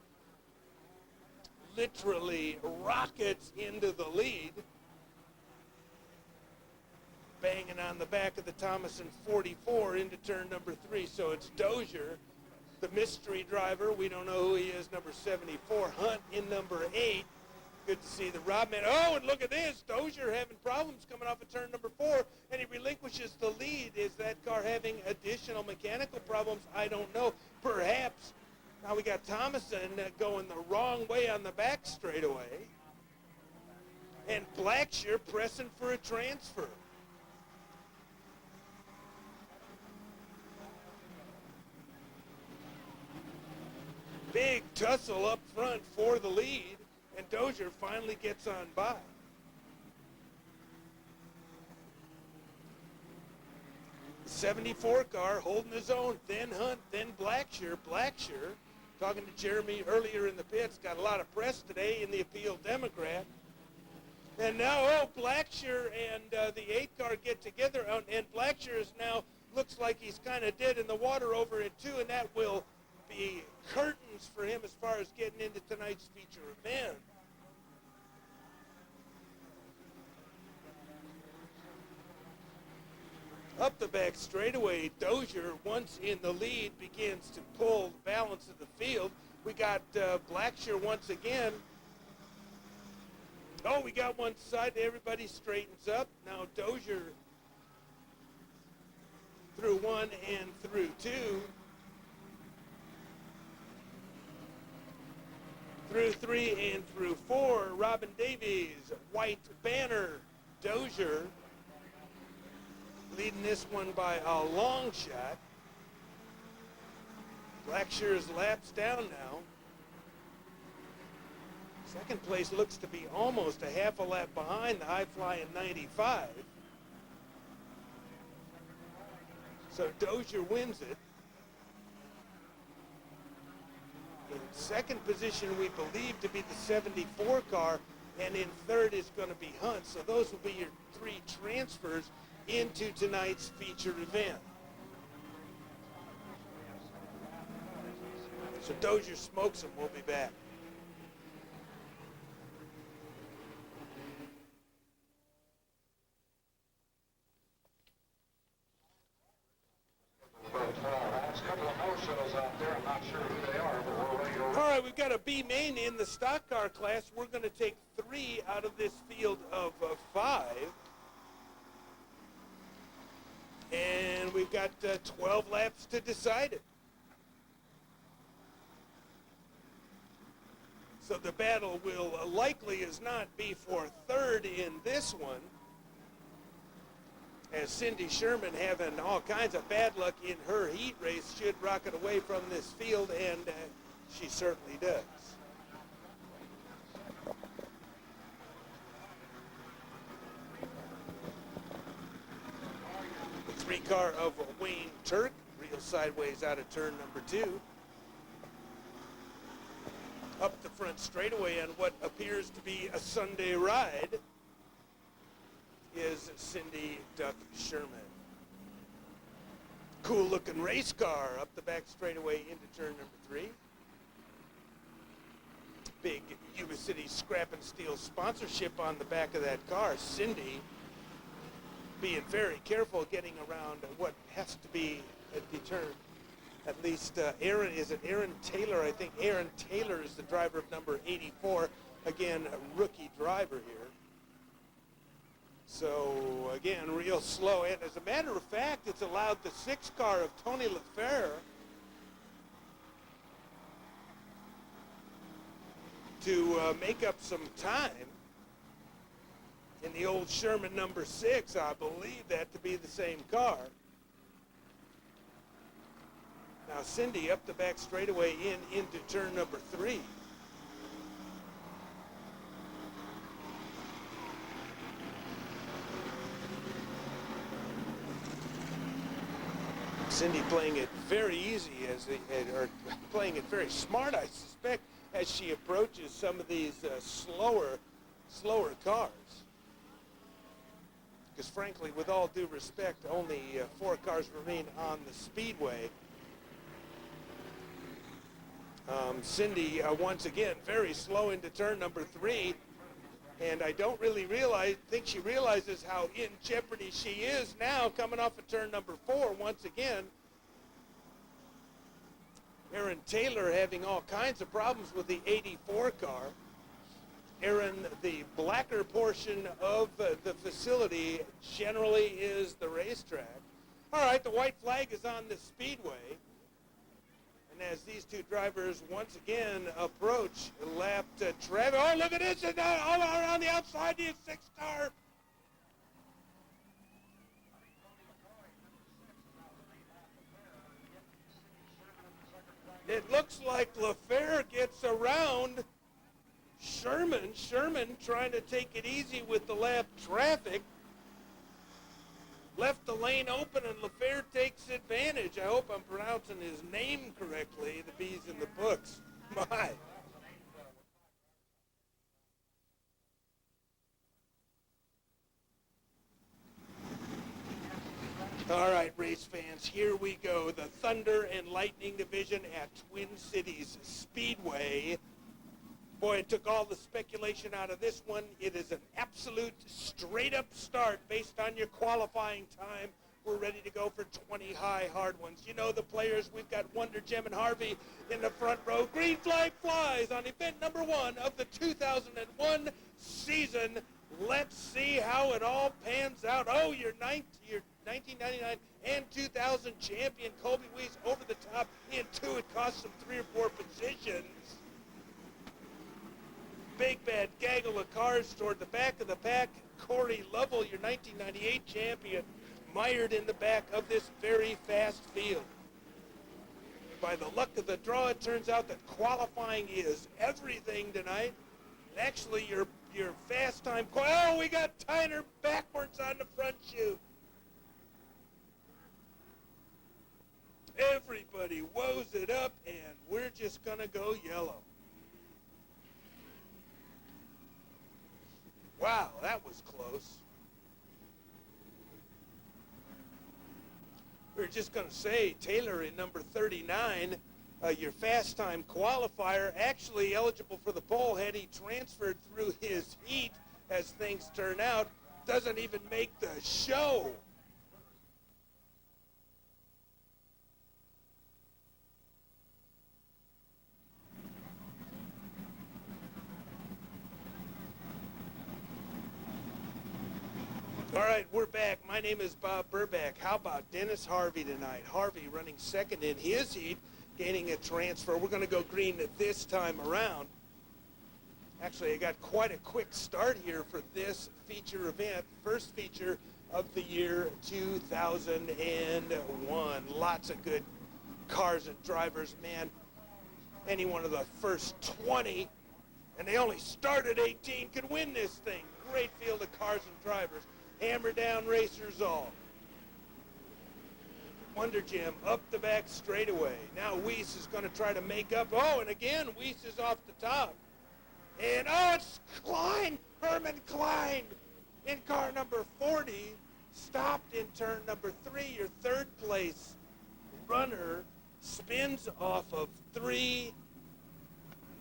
Literally rockets into the lead. Banging on the back of the Thomason 44 into turn number 3. So it's Dozier, the mystery driver. We don't know who he is, number 74. Hunt in number 8. Good to see the Rodman. Oh, and look at this. Dozier having problems coming off of turn number 4, and he relinquishes the lead. Is that car having additional mechanical problems? I don't know. Perhaps. Now we got Thomason going the wrong way on the back straightaway, and Blackshear pressing for a transfer. Big tussle up front for the lead, and Dozier finally gets on by. The 74 car holding his own, then Hunt, then Blackshear. Blackshear, talking to Jeremy earlier in the pits, got a lot of press today in the Appeal Democrat. And now, Blackshear and the 8 car get together, and Blackshear is now, looks like he's kind of dead in the water over it too, and that will be curtains for him as far as getting into tonight's feature event. Up the back straightaway, Dozier, once in the lead, begins to pull the balance of the field. We got Blackshear once again. Oh, we got one side. Everybody straightens up. Now Dozier through 1 and through 2. Through 3 and through 4. Robin Davies, White Banner, Dozier leading this one by a long shot. Blackshear's laps down now. Second place looks to be almost a half a lap behind the high-flying 95. So Dozier wins it. In second position, we believe to be the 74 car, and in third is going to be Hunt. So those will be your 3 transfers into tonight's featured event. So Dozier smokes him. We'll be back. All right, we've got a B main in the stock car class. We're going to take 3 out of this field of 5. And we've got 12 laps to decide it. So the battle will likely as not be for third in this one, as Cindy Sherman, having all kinds of bad luck in her heat race, should rocket away from this field, and she certainly does. The 3 car of Wayne Turk, real sideways out of turn number 2. Up the front straightaway on what appears to be a Sunday ride is Cindy Duck Sherman. Cool looking race car up the back straightaway into turn number 3. Big Yuba City Scrap and Steel sponsorship on the back of that car. Cindy being very careful getting around what has to be determined. At least Aaron Taylor? I think Aaron Taylor is the driver of number 84. Again, a rookie driver here. So, again, real slow. And as a matter of fact, it's allowed the 6 car of Tony LaFerre to make up some time in the old Sherman number 6. I believe that to be the same car. Now Cindy up the back straightaway into turn number 3. Cindy playing it very easy or playing it very smart, I suspect, as she approaches some of these slower cars. Because frankly, with all due respect, only 4 cars remain on the Speedway. Cindy, once again, very slow into turn number 3. And I don't really think she realizes how in jeopardy she is now coming off of turn number 4 once again. Aaron Taylor having all kinds of problems with the 84 car. Aaron, the blacker portion of the facility generally is the racetrack. All right, the white flag is on the Speedway. And as these two drivers once again approach lap traffic, oh, look at this, all around the outside, the 6 car. It looks like LaFair gets around Sherman. Sherman trying to take it easy with the lap traffic. Left the lane open and LaFair takes advantage. I hope I'm pronouncing his name correctly. The B's in the books. My. All right, race fans, here we go. The Thunder and Lightning division at Twin Cities Speedway. Boy, it took all the speculation out of this one. It is an absolute straight-up start based on your qualifying time. We're ready to go for 20 high hard ones. You know the players. We've got Wonder Jim and Harvey in the front row. Green flag flies on event number 1 of the 2001 season. Let's see how it all pans out. Oh, your 1999 and 2000 champion Colby Weiss over the top into it, cost him 3 or 4 positions. Big bad gaggle of cars toward the back of the pack. Corey Lovell, your 1998 champion, mired in the back of this very fast field. By the luck of the draw, it turns out that qualifying is everything tonight. And actually, your fast time. Oh, we got Tyner backwards on the front chute. Everybody woes it up, and we're just gonna go yellow. Wow, that was close. We were just going to say, Taylor in number 39, your fast time qualifier, actually eligible for the pole had he transferred through his heat as things turn out, doesn't even make the show. All right, we're back. My name is Bob Burback. How about Dennis Harvey tonight? Harvey running second in his heat, gaining a transfer. We're going to go green this time around. Actually, I got quite a quick start here for this feature event. First feature of the year 2001. Lots of good cars and drivers, man. Any one of the first 20, and they only started 18, could win this thing. Great field of cars and drivers. Hammer down racers all. Wonder Jim up the back straightaway. Now Weiss is going to try to make up. Oh, and again, Weiss is off the top. And, oh, it's Klein, Herman Klein, in car number 40. Stopped in turn number 3. Your third place runner spins off of 3.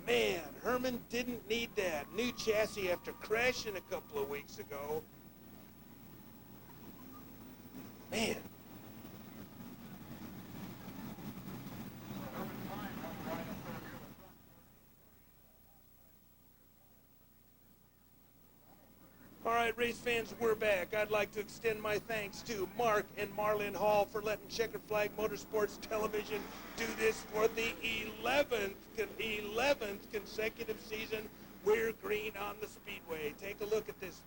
Man, Herman didn't need that. New chassis after crashing a couple of weeks ago. Man. All right, race fans, we're back. I'd like to extend my thanks to Mark and Marlon Hall for letting Checkered Flag Motorsports Television do this for the 11th consecutive season. We're green on the Speedway. Take a look at this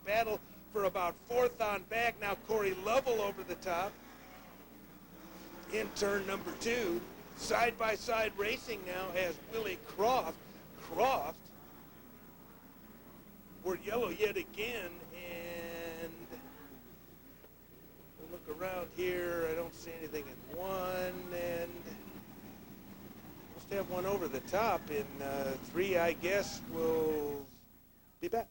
battle for about 4th on back. Now Corey Lovell over the top in turn number 2. Side-by-side racing now as Willie Croft. We're yellow yet again, and we'll look around here. I don't see anything in have one over the top. In 3, I guess, we'll be back.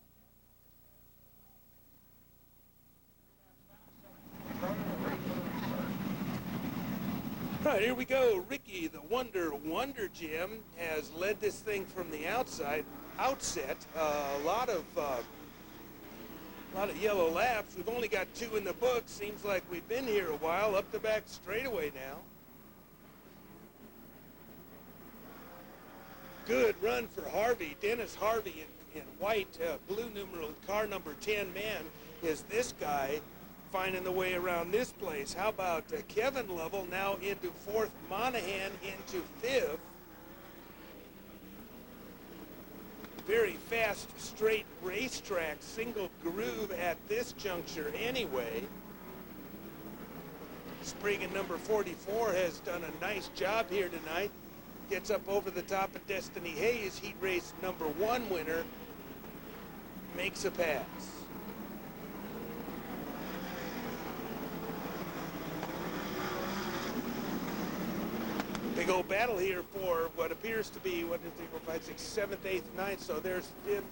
All right, here we go. Ricky, the Wonder Jim, has led this thing from the outset. A lot of yellow laps. We've only got 2 in the book. Seems like we've been here a while. Up the back straightaway now. Good run for Harvey. Dennis Harvey in white, blue numeral, car number 10. Man, is this guy finding the way around this place. How about Kevin Lovell now into 4th, Monahan into 5th. Very fast, straight racetrack, single groove at this juncture anyway. Spriggan number 44 has done a nice job here tonight. Gets up over the top of Destiny Hayes, heat race number 1 winner, makes a pass. Big old battle here for what appears to be, 1, 2, 3, 4, 5, 6, 7th, 8th, 9th, so there's 5th.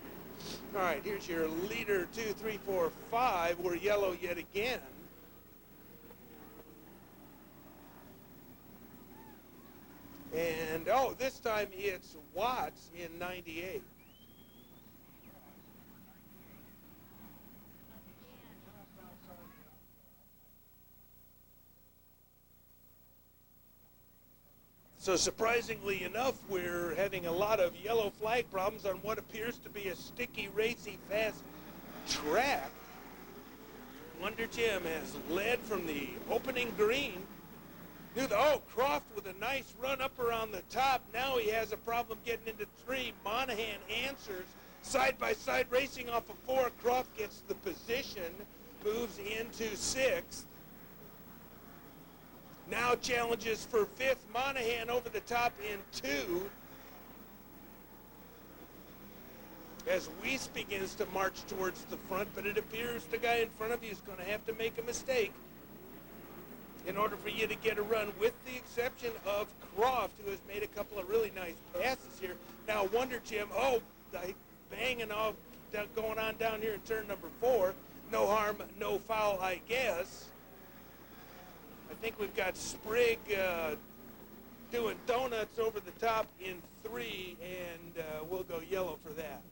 All right, here's your leader, 2, 3, 4, 5. We're yellow yet again. And, oh, this time it's Watts in 98. So surprisingly enough, we're having a lot of yellow flag problems on what appears to be a sticky, racy, fast track. Wonder Jim has led from the opening green. Croft with a nice run up around the top. Now he has a problem getting into 3. Monahan answers. Side-by-side racing off of 4. Croft gets the position, moves into 6th. Now challenges for 5th. Monahan over the top in 2. As Weiss begins to march towards the front, but it appears the guy in front of you is going to have to make a mistake in order for you to get a run, with the exception of Croft, who has made a couple of really nice passes here. Now Wonder Jim, banging off, going on down here in turn number 4. No harm, no foul, I guess. I think we've got Sprigg doing donuts over the top in 3, and we'll go yellow for that.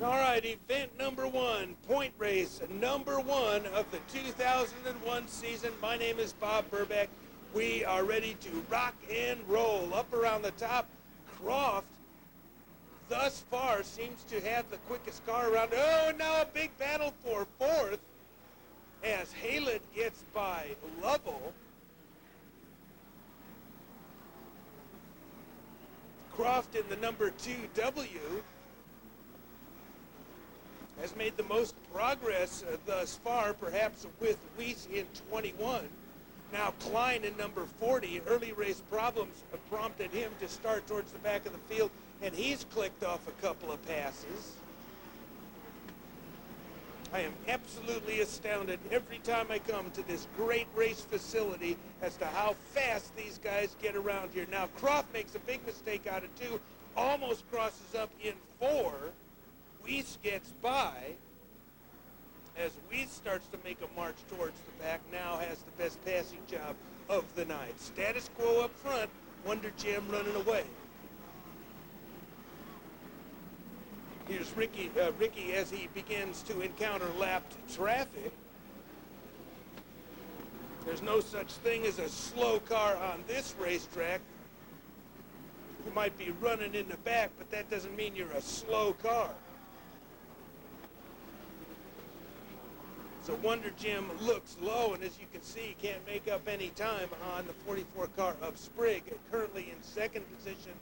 All right, event number 1, point race number 1 of the 2001 season. My name is Bob Burback. We are ready to rock and roll. Up around the top, Croft thus far seems to have the quickest car around. Oh, now a big battle for 4th as Haylett gets by Lovell. Croft in the number 2W has made the most progress thus far, perhaps with Weiss in 21. Now Klein in number 40. Early race problems prompted him to start towards the back of the field, and he's clicked off a couple of passes. I am absolutely astounded every time I come to this great race facility as to how fast these guys get around here. Now Croft makes a big mistake out of 2, almost crosses up in 4. Weiss gets by. As Weiss starts to make a march towards the back, now has the best passing job of the night. Status quo up front, Wonder Jim running away. Here's Ricky as he begins to encounter lapped traffic. There's no such thing as a slow car on this racetrack. You might be running in the back, but that doesn't mean you're a slow car. So Wonder Jim looks low, and as you can see, he can't make up any time on the 44 car of Sprigg. Currently in second position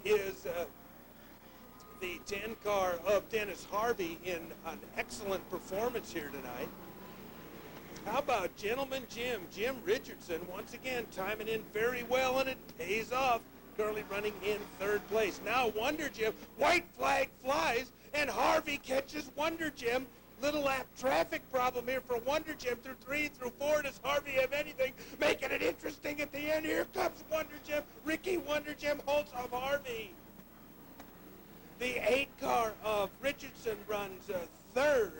is the 10 car of Dennis Harvey in an excellent performance here tonight. How about Gentleman Jim Richardson, once again timing in very well, and it pays off. Currently running in 3rd place. Now Wonder Jim, white flag flies, and Harvey catches Wonder Jim. Little lap traffic problem here for Wonder Gym through 3, through 4. Does Harvey have anything? Making it interesting at the end. Here comes Wonder Gym. Ricky Wonder Gym holds off Harvey. The 8 car of Richardson runs third.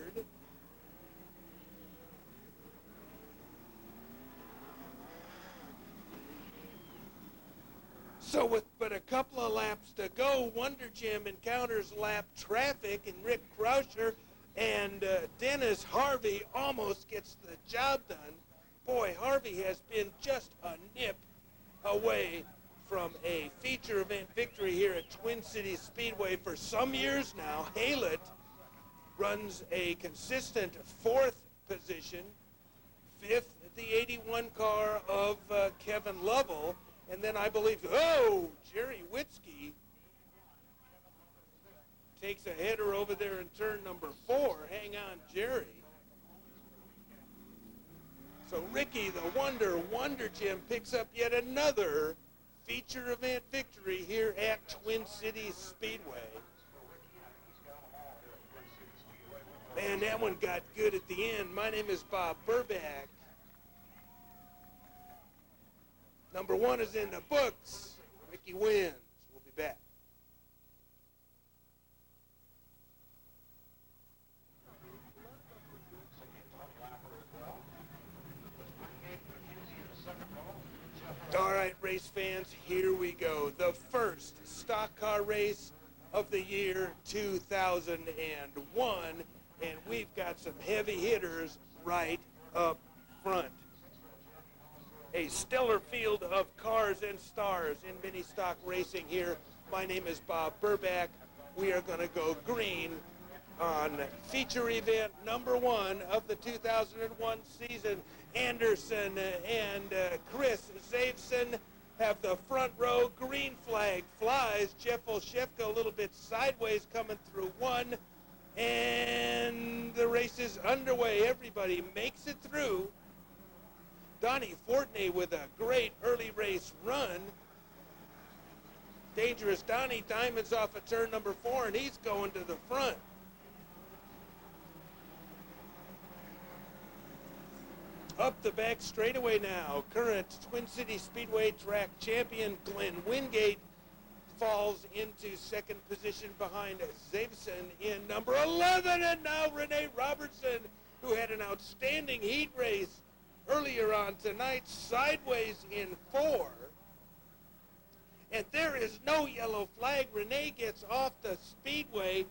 So with but a couple of laps to go, Wonder Gym encounters lap traffic, and Rick Krauscher and Dennis Harvey almost gets the job done. Boy, Harvey has been just a nip away from a feature event victory here at Twin Cities Speedway for some years now. Haylett runs a consistent 4th position, 5th the 81 car of Kevin Lovell, and then I believe, Jerry Witzke takes a header over there in turn number 4. Hang on, Jerry. So Ricky, the Wonder Gym, picks up yet another feature event victory here at Twin Cities Speedway. Man, that one got good at the end. My name is Bob Burback. Number 1 is in the books. Ricky wins. We'll be back. All right, race fans, here we go. The first stock car race of the year 2001, and we've got some heavy hitters right up front. A stellar field of cars and stars in mini stock racing here. My name is Bob Burback. We are going to go green on feature event number 1 of the 2001 season. Anderson and Chris Zaveson have the front row. Green flag flies. Jeff Olszewka a little bit sideways coming through 1. And the race is underway. Everybody makes it through. Donnie Fortney with a great early race run. Dangerous Donnie diamonds off of turn number 4, and he's going to the front. Up the back straightaway now. Current Twin Cities Speedway track champion Glenn Wingate falls into second position behind Zaveson in number 11. And now Renee Robertson, who had an outstanding heat race earlier on tonight, sideways in 4. And there is no yellow flag. Renee gets off the speedway,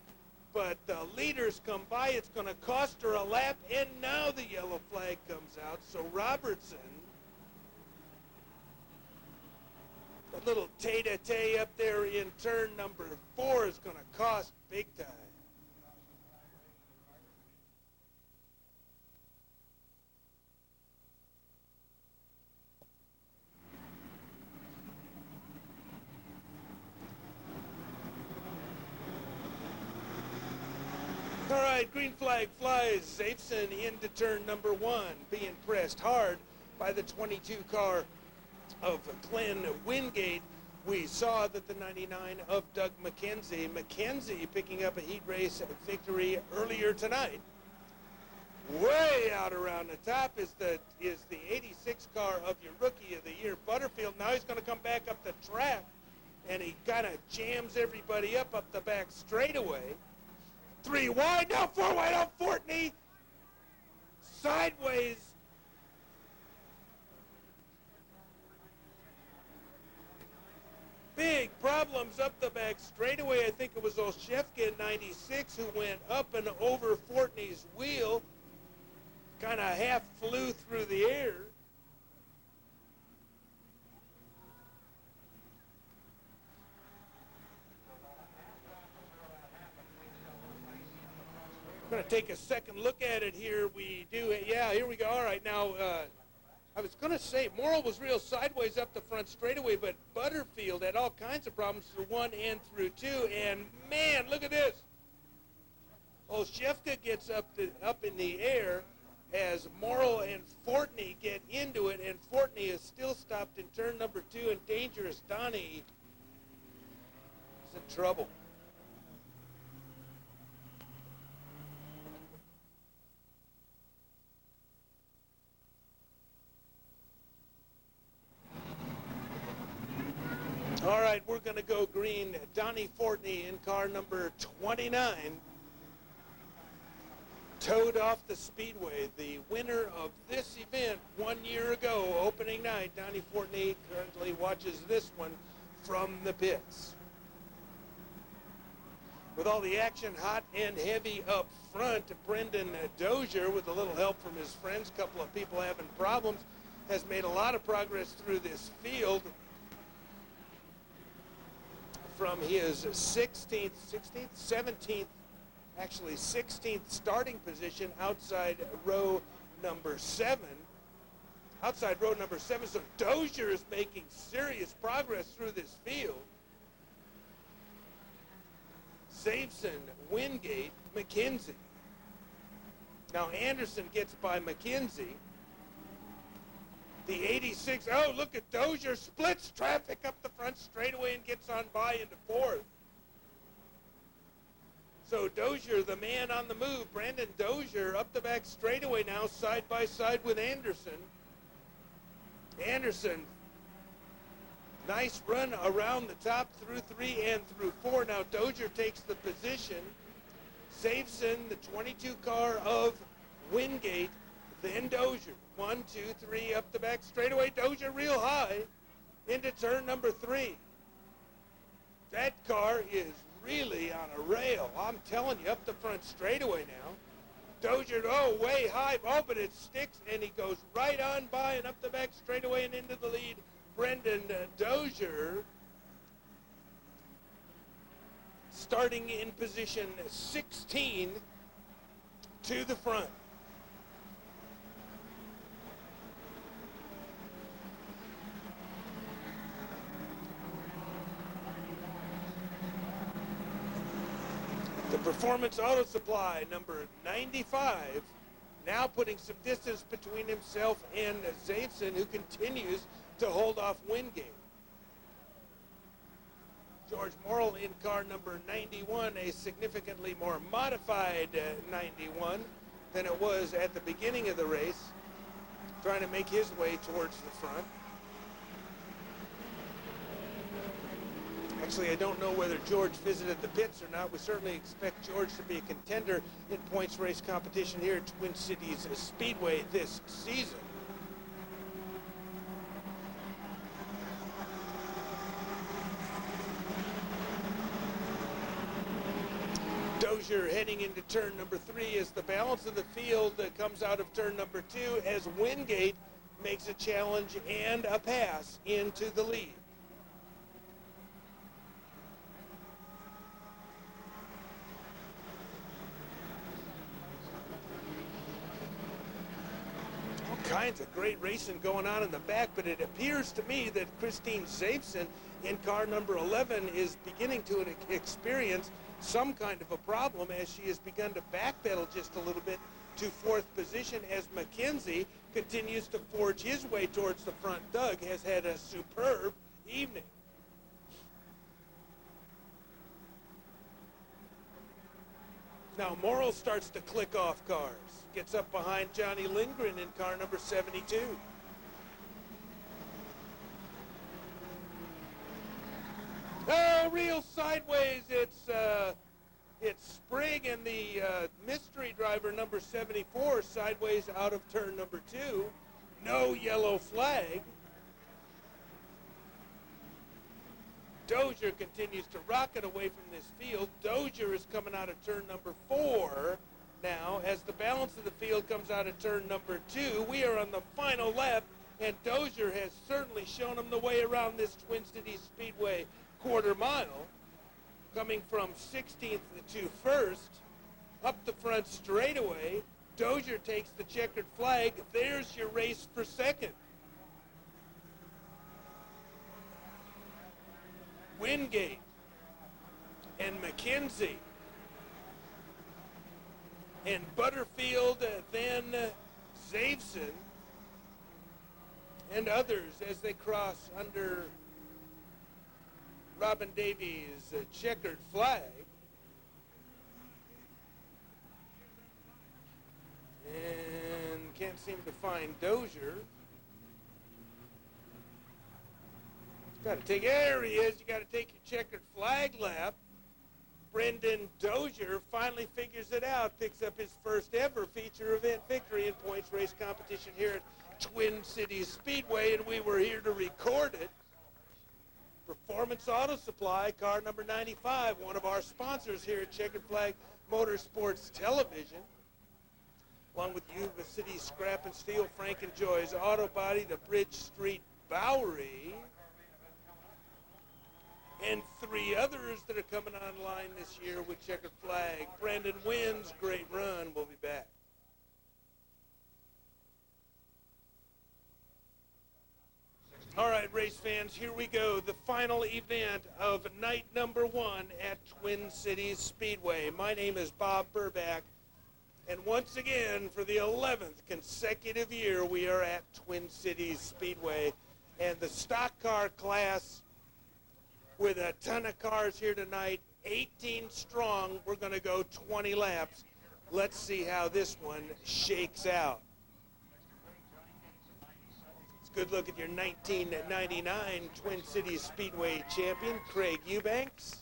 but the leaders come by. It's going to cost her a lap, and now the yellow flag comes out. So Robertson, a little tete-a-tete up there in turn number 4 is going to cost big time. All right, green flag flies. Zaveson into turn number 1, being pressed hard by the 22 car of Glenn Wingate. We saw that the 99 of Doug McKenzie. McKenzie picking up a heat race victory earlier tonight. Way out around the top is the 86 car of your Rookie of the Year, Butterfield. Now he's going to come back up the track, and he kind of jams everybody up the back straightaway. 3 wide, now 4 wide on Fortney. Sideways. Big problems up the back straightaway. I think it was Olszewka in 96 who went up and over Fortney's wheel. Kind of half flew through the air. I'm going to take a second look at it here. We do, yeah, here we go. All right, now, I was going to say, Morrill was real sideways up the front straightaway, but Butterfield had all kinds of problems through 1 and through 2, and man, look at this. Olszewka gets up in the air as Morrill and Fortney get into it, and Fortney is still stopped in turn number 2, and Dangerous Donnie is in trouble. All right, we're going to go green. Donnie Fortney in car number 29 towed off the Speedway. The winner of this event 1 year ago, opening night. Donnie Fortney currently watches this one from the pits. With all the action hot and heavy up front, Brendan Dozier, with a little help from his friends, a couple of people having problems, has made a lot of progress through this field. From his 16th, 17th, actually 16th starting position outside row number 7. Outside row number 7, so Dozier is making serious progress through this field. Zaveson, Wingate, McKenzie. Now Anderson gets by McKenzie. The 86, oh, look at Dozier, splits traffic up the front straightaway and gets on by into 4th. So Dozier, the man on the move, Brandon Dozier, up the back straightaway now, side by side with Anderson. Anderson, nice run around the top through 3 and through 4. Now Dozier takes the position. Zaveson, the 22 car of Wingate, then Dozier. 1, 2, 3 up the back straightaway. Dozier real high into turn number 3. That car is really on a rail. I'm telling you, up the front straightaway now. Dozier, oh, way high. Oh, but it sticks, and he goes right on by and up the back straightaway and into the lead. Brendan Dozier starting in position 16 to the front. The Performance Auto Supply, number 95, now putting some distance between himself and Zaveson, who continues to hold off Wingate. George Morrill in car number 91, a significantly more modified 91 than it was at the beginning of the race, trying to make his way towards the front. Actually, I don't know whether George visited the pits or not. We certainly expect George to be a contender in points race competition here at Twin Cities Speedway this season. Dozier heading into turn number 3 as the balance of the field comes out of turn number 2 as Wingate makes a challenge and a pass into the lead. Kinds of great racing going on in the back, but it appears to me that Christine Zaveson in car number 11 is beginning to experience some kind of a problem as she has begun to backpedal just a little bit to 4th position as McKenzie continues to forge his way towards the front. Doug has had a superb evening. Now Morrill starts to click off cars. Gets up behind Johnny Lindgren in car number 72. Oh, real sideways. It's Sprigg and the mystery driver number 74 sideways out of turn number 2. No yellow flag. Dozier continues to rocket away from this field. Dozier is coming out of turn number 4 now as the balance of the field comes out of turn number 2. We are on the final lap, and Dozier has certainly shown him the way around this Twin Cities Speedway quarter mile, coming from 16th to 1st, up the front straightaway. Dozier takes the checkered flag. There's your race for second. Wingate and McKenzie and Butterfield, then Zaveson and others as they cross under Robin Davies' checkered flag. And can't seem to find Dozier. There he is. You got to take your checkered flag lap. Brendan Dozier finally figures it out, picks up his first ever feature event victory in points race competition here at Twin Cities Speedway, and we were here to record it. Performance Auto Supply, car number 95, one of our sponsors here at Checkered Flag Motorsports Television. Along with Yuba City Scrap and Steel, Frank and Joy's Auto Body, the Bridge Street Bowery, and three others that are coming online this year with Checkered Flag. Brandon wins, great run. We'll be back. All right, race fans, here we go. The final event of night number one at Twin Cities Speedway. My name is Bob Burback, and once again, for the 11th consecutive year, we are at Twin Cities Speedway. And the stock car class, with a ton of cars here tonight, 18 strong. We're going to go 20 laps. Let's see how this one shakes out. It's a good look at your 1999 Twin Cities Speedway champion, Craig Eubanks.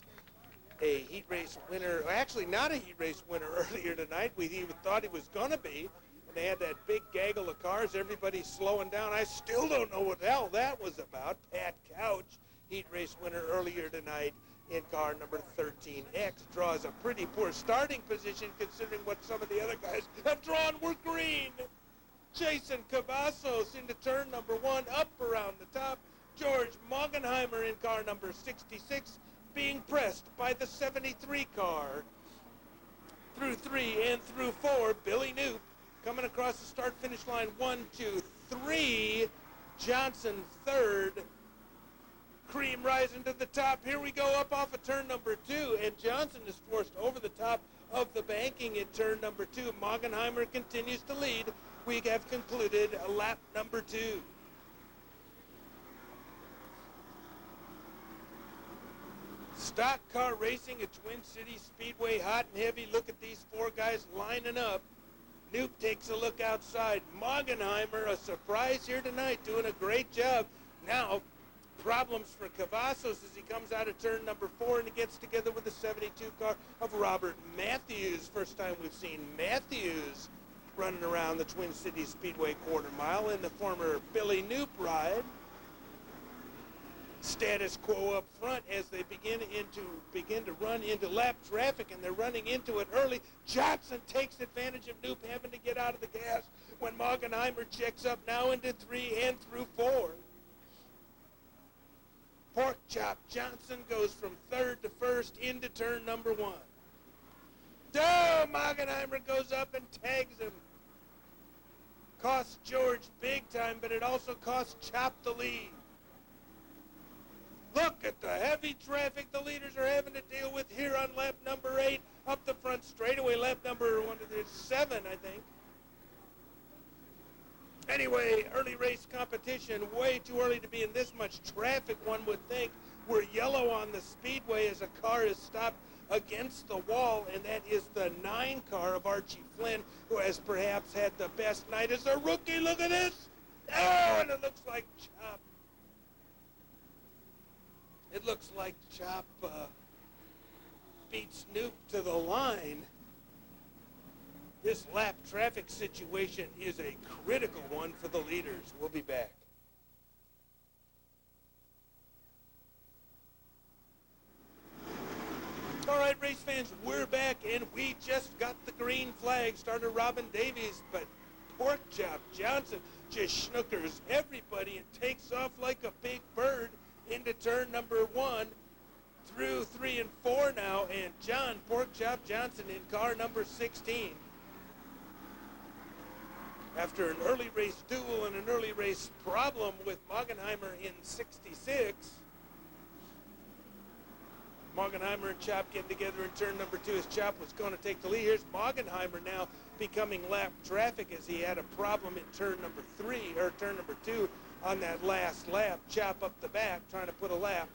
A heat race winner, actually not a heat race winner earlier tonight. We even thought he was going to be. And they had that big gaggle of cars, everybody slowing down. I still don't know what the hell that was about. Pat Couch, heat race winner earlier tonight in car number 13X, draws a pretty poor starting position considering what some of the other guys have drawn were green. Jason Cavazos into turn number one, up around the top. George Moggenheimer in car number 66 being pressed by the 73 car. Through three and through four, Billy Knoop coming across the start-finish line, 1, 2, 3. Johnson third. Cream rising to the top. Here we go up off of turn number two, and Johnson is forced over the top of the banking in turn number two. Moggenheimer continues to lead. We have concluded lap number two. Stock car racing at Twin Cities Speedway, hot and heavy. Look at these four guys lining up. Knoop takes a look outside. Moggenheimer, a surprise here tonight, doing a great job. Now, problems for Cavazos as he comes out of turn number four and he gets together with the 72 car of Robert Matthews. First time we've seen Matthews running around the Twin Cities Speedway quarter mile in the former Billy Knoop ride. Status quo up front as they begin to run into lap traffic, and they're running into it early. Johnson takes advantage of Knoop having to get out of the gas when Moggenheimer checks up now into three and through four. Pork Chop Johnson goes from third to first into turn number one. Moggenheimer goes up and tags him. Costs George big time, but it also costs Chop the lead. Look at the heavy traffic the leaders are having to deal with here on lap number 8, up the front straightaway, lap number 7, I think. Anyway, early race competition, way too early to be in this much traffic, one would think. We're yellow on the speedway as a car is stopped against the wall, and that is the 9 car of Archie Flynn, who has perhaps had the best night as a rookie. Look at this! Oh, and it looks like Chop. It looks like Chop beats Knoop to the line. This lap traffic situation is a critical one for the leaders. We'll be back. All right, race fans, we're back, and we just got the green flag. Starter Robin Davies, but Pork Chop Johnson just schnookers everybody and takes off like a big bird into turn number 1, through 3 and 4 now, and John Pork Chop Johnson in car number 16. After an early race duel and an early race problem with Moggenheimer in 66, Moggenheimer and Chop getting together in turn number 2 as Chop was going to take the lead. Here's Moggenheimer now becoming lap traffic as he had a problem in turn number 2 on that last lap. Chop up the back trying to put a lap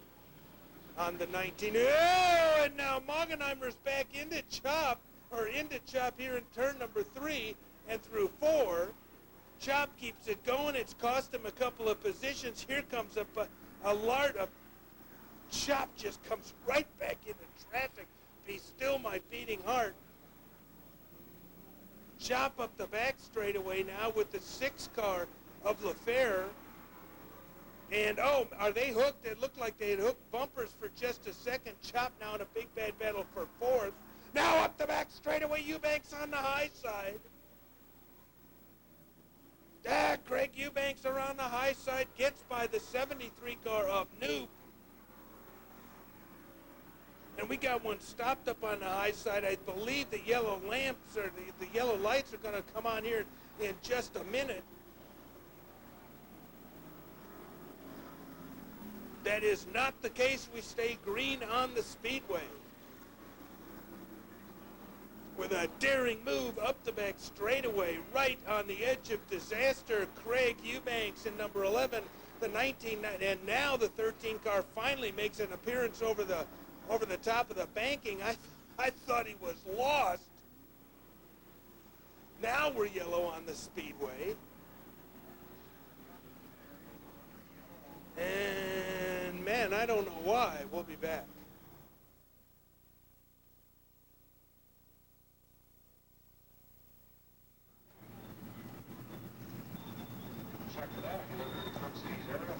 on the 19. Oh, and now Moggenheimer's back into Chop here in turn number 3 and through 4. Chop keeps it going. It's cost him a couple of positions. Here comes a A Chop just comes right back into traffic. Be still my beating heart. Chop up the back straightaway now with the 6 car of LaFair. And, oh, are they hooked? It looked like they had hooked bumpers for just a second. Chop now in a big bad battle for 4th. Now up the back straightaway, Eubanks on the high side. Craig Eubanks around the high side, gets by the 73 car of Noop. And we got one stopped up on the high side. I believe the yellow lamps or the yellow lights are going to come on here in just a minute. That is not the case. We stay green on the Speedway. With a daring move up the back straightaway, right on the edge of disaster, Craig Eubanks in number 11, the 19, and now the 13 car finally makes an appearance over the top of the banking. I thought he was lost. Now we're yellow on the Speedway. And man, I don't know why. We'll be back.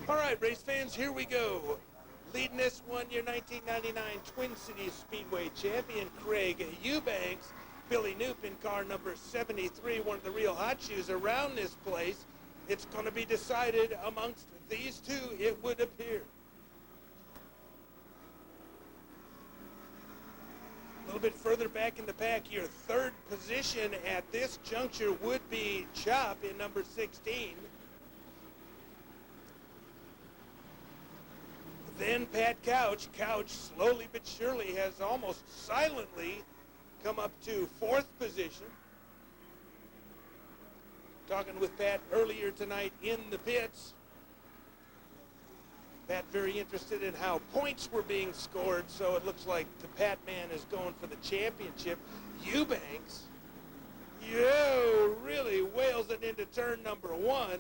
All right, race fans, here we go. Leading this one, your 1999 Twin Cities Speedway champion, Craig Eubanks. Billy Noop in car number 73, one of the real hot shoes around this place. It's going to be decided amongst these two, it would appear. A little bit further back in the pack, your third position at this juncture would be Chop in number 16. Then Pat Couch. Couch slowly but surely has almost silently come up to 4th position. Talking with Pat earlier tonight in the pits. Pat very interested in how points were being scored, so it looks like the Pat man is going for the championship. Eubanks, really wails it into turn number 1.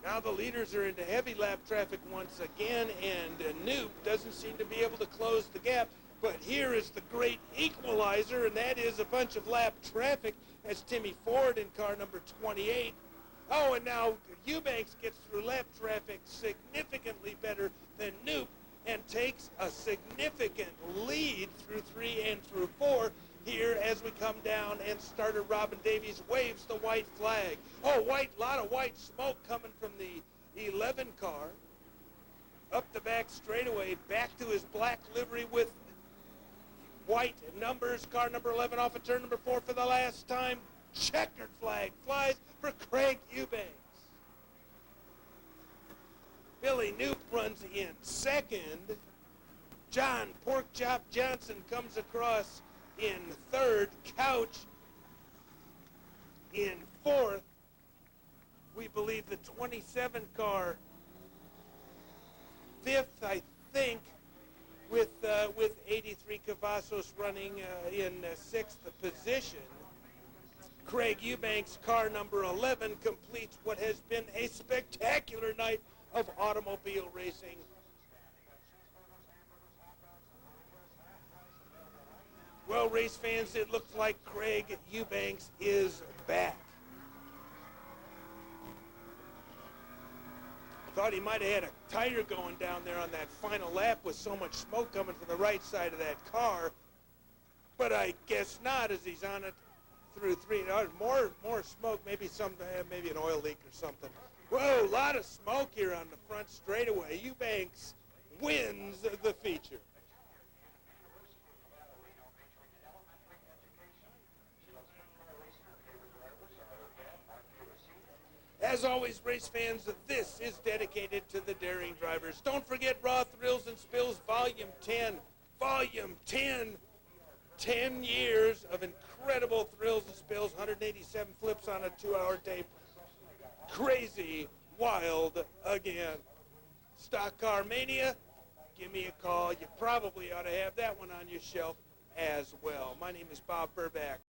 Now the leaders are into heavy lap traffic once again, and Noop doesn't seem to be able to close the gap. But here is the great equalizer, and that is a bunch of lap traffic as Timmy Ford in car number 28. Oh, and now Eubanks gets through lap traffic significantly better than Noop and takes a significant lead through 3 and through 4. Here as we come down, and starter Robin Davies waves the white flag. Oh, lot of white smoke coming from the 11 car. Up the back straightaway, back to his black livery with white numbers. Car number 11 off of turn number 4 for the last time. Checkered flag flies for Craig Eubanks. Billy Noop runs in 2nd. John Porkchop Johnson comes across in 3rd, Couch in 4th. We believe the 27 car 5th, I think, with 83 Cavazos running in 6th position. Craig Eubanks, car number 11, completes what has been a spectacular night of automobile racing. Well, race fans, it looks like Craig Eubanks is back. I thought he might have had a tire going down there on that final lap with so much smoke coming from the right side of that car. But I guess not, as he's on it through 3. More smoke, maybe an oil leak or something. Whoa, a lot of smoke here on the front straightaway. Eubanks wins the feature. As always, race fans, this is dedicated to the daring drivers. Don't forget Raw Thrills and Spills Volume 10. Volume 10. 10 years of incredible thrills and spills, 187 flips on a 2-hour tape. Crazy, wild again. Stock Car Mania, give me a call. You probably ought to have that one on your shelf as well. My name is Bob Burback.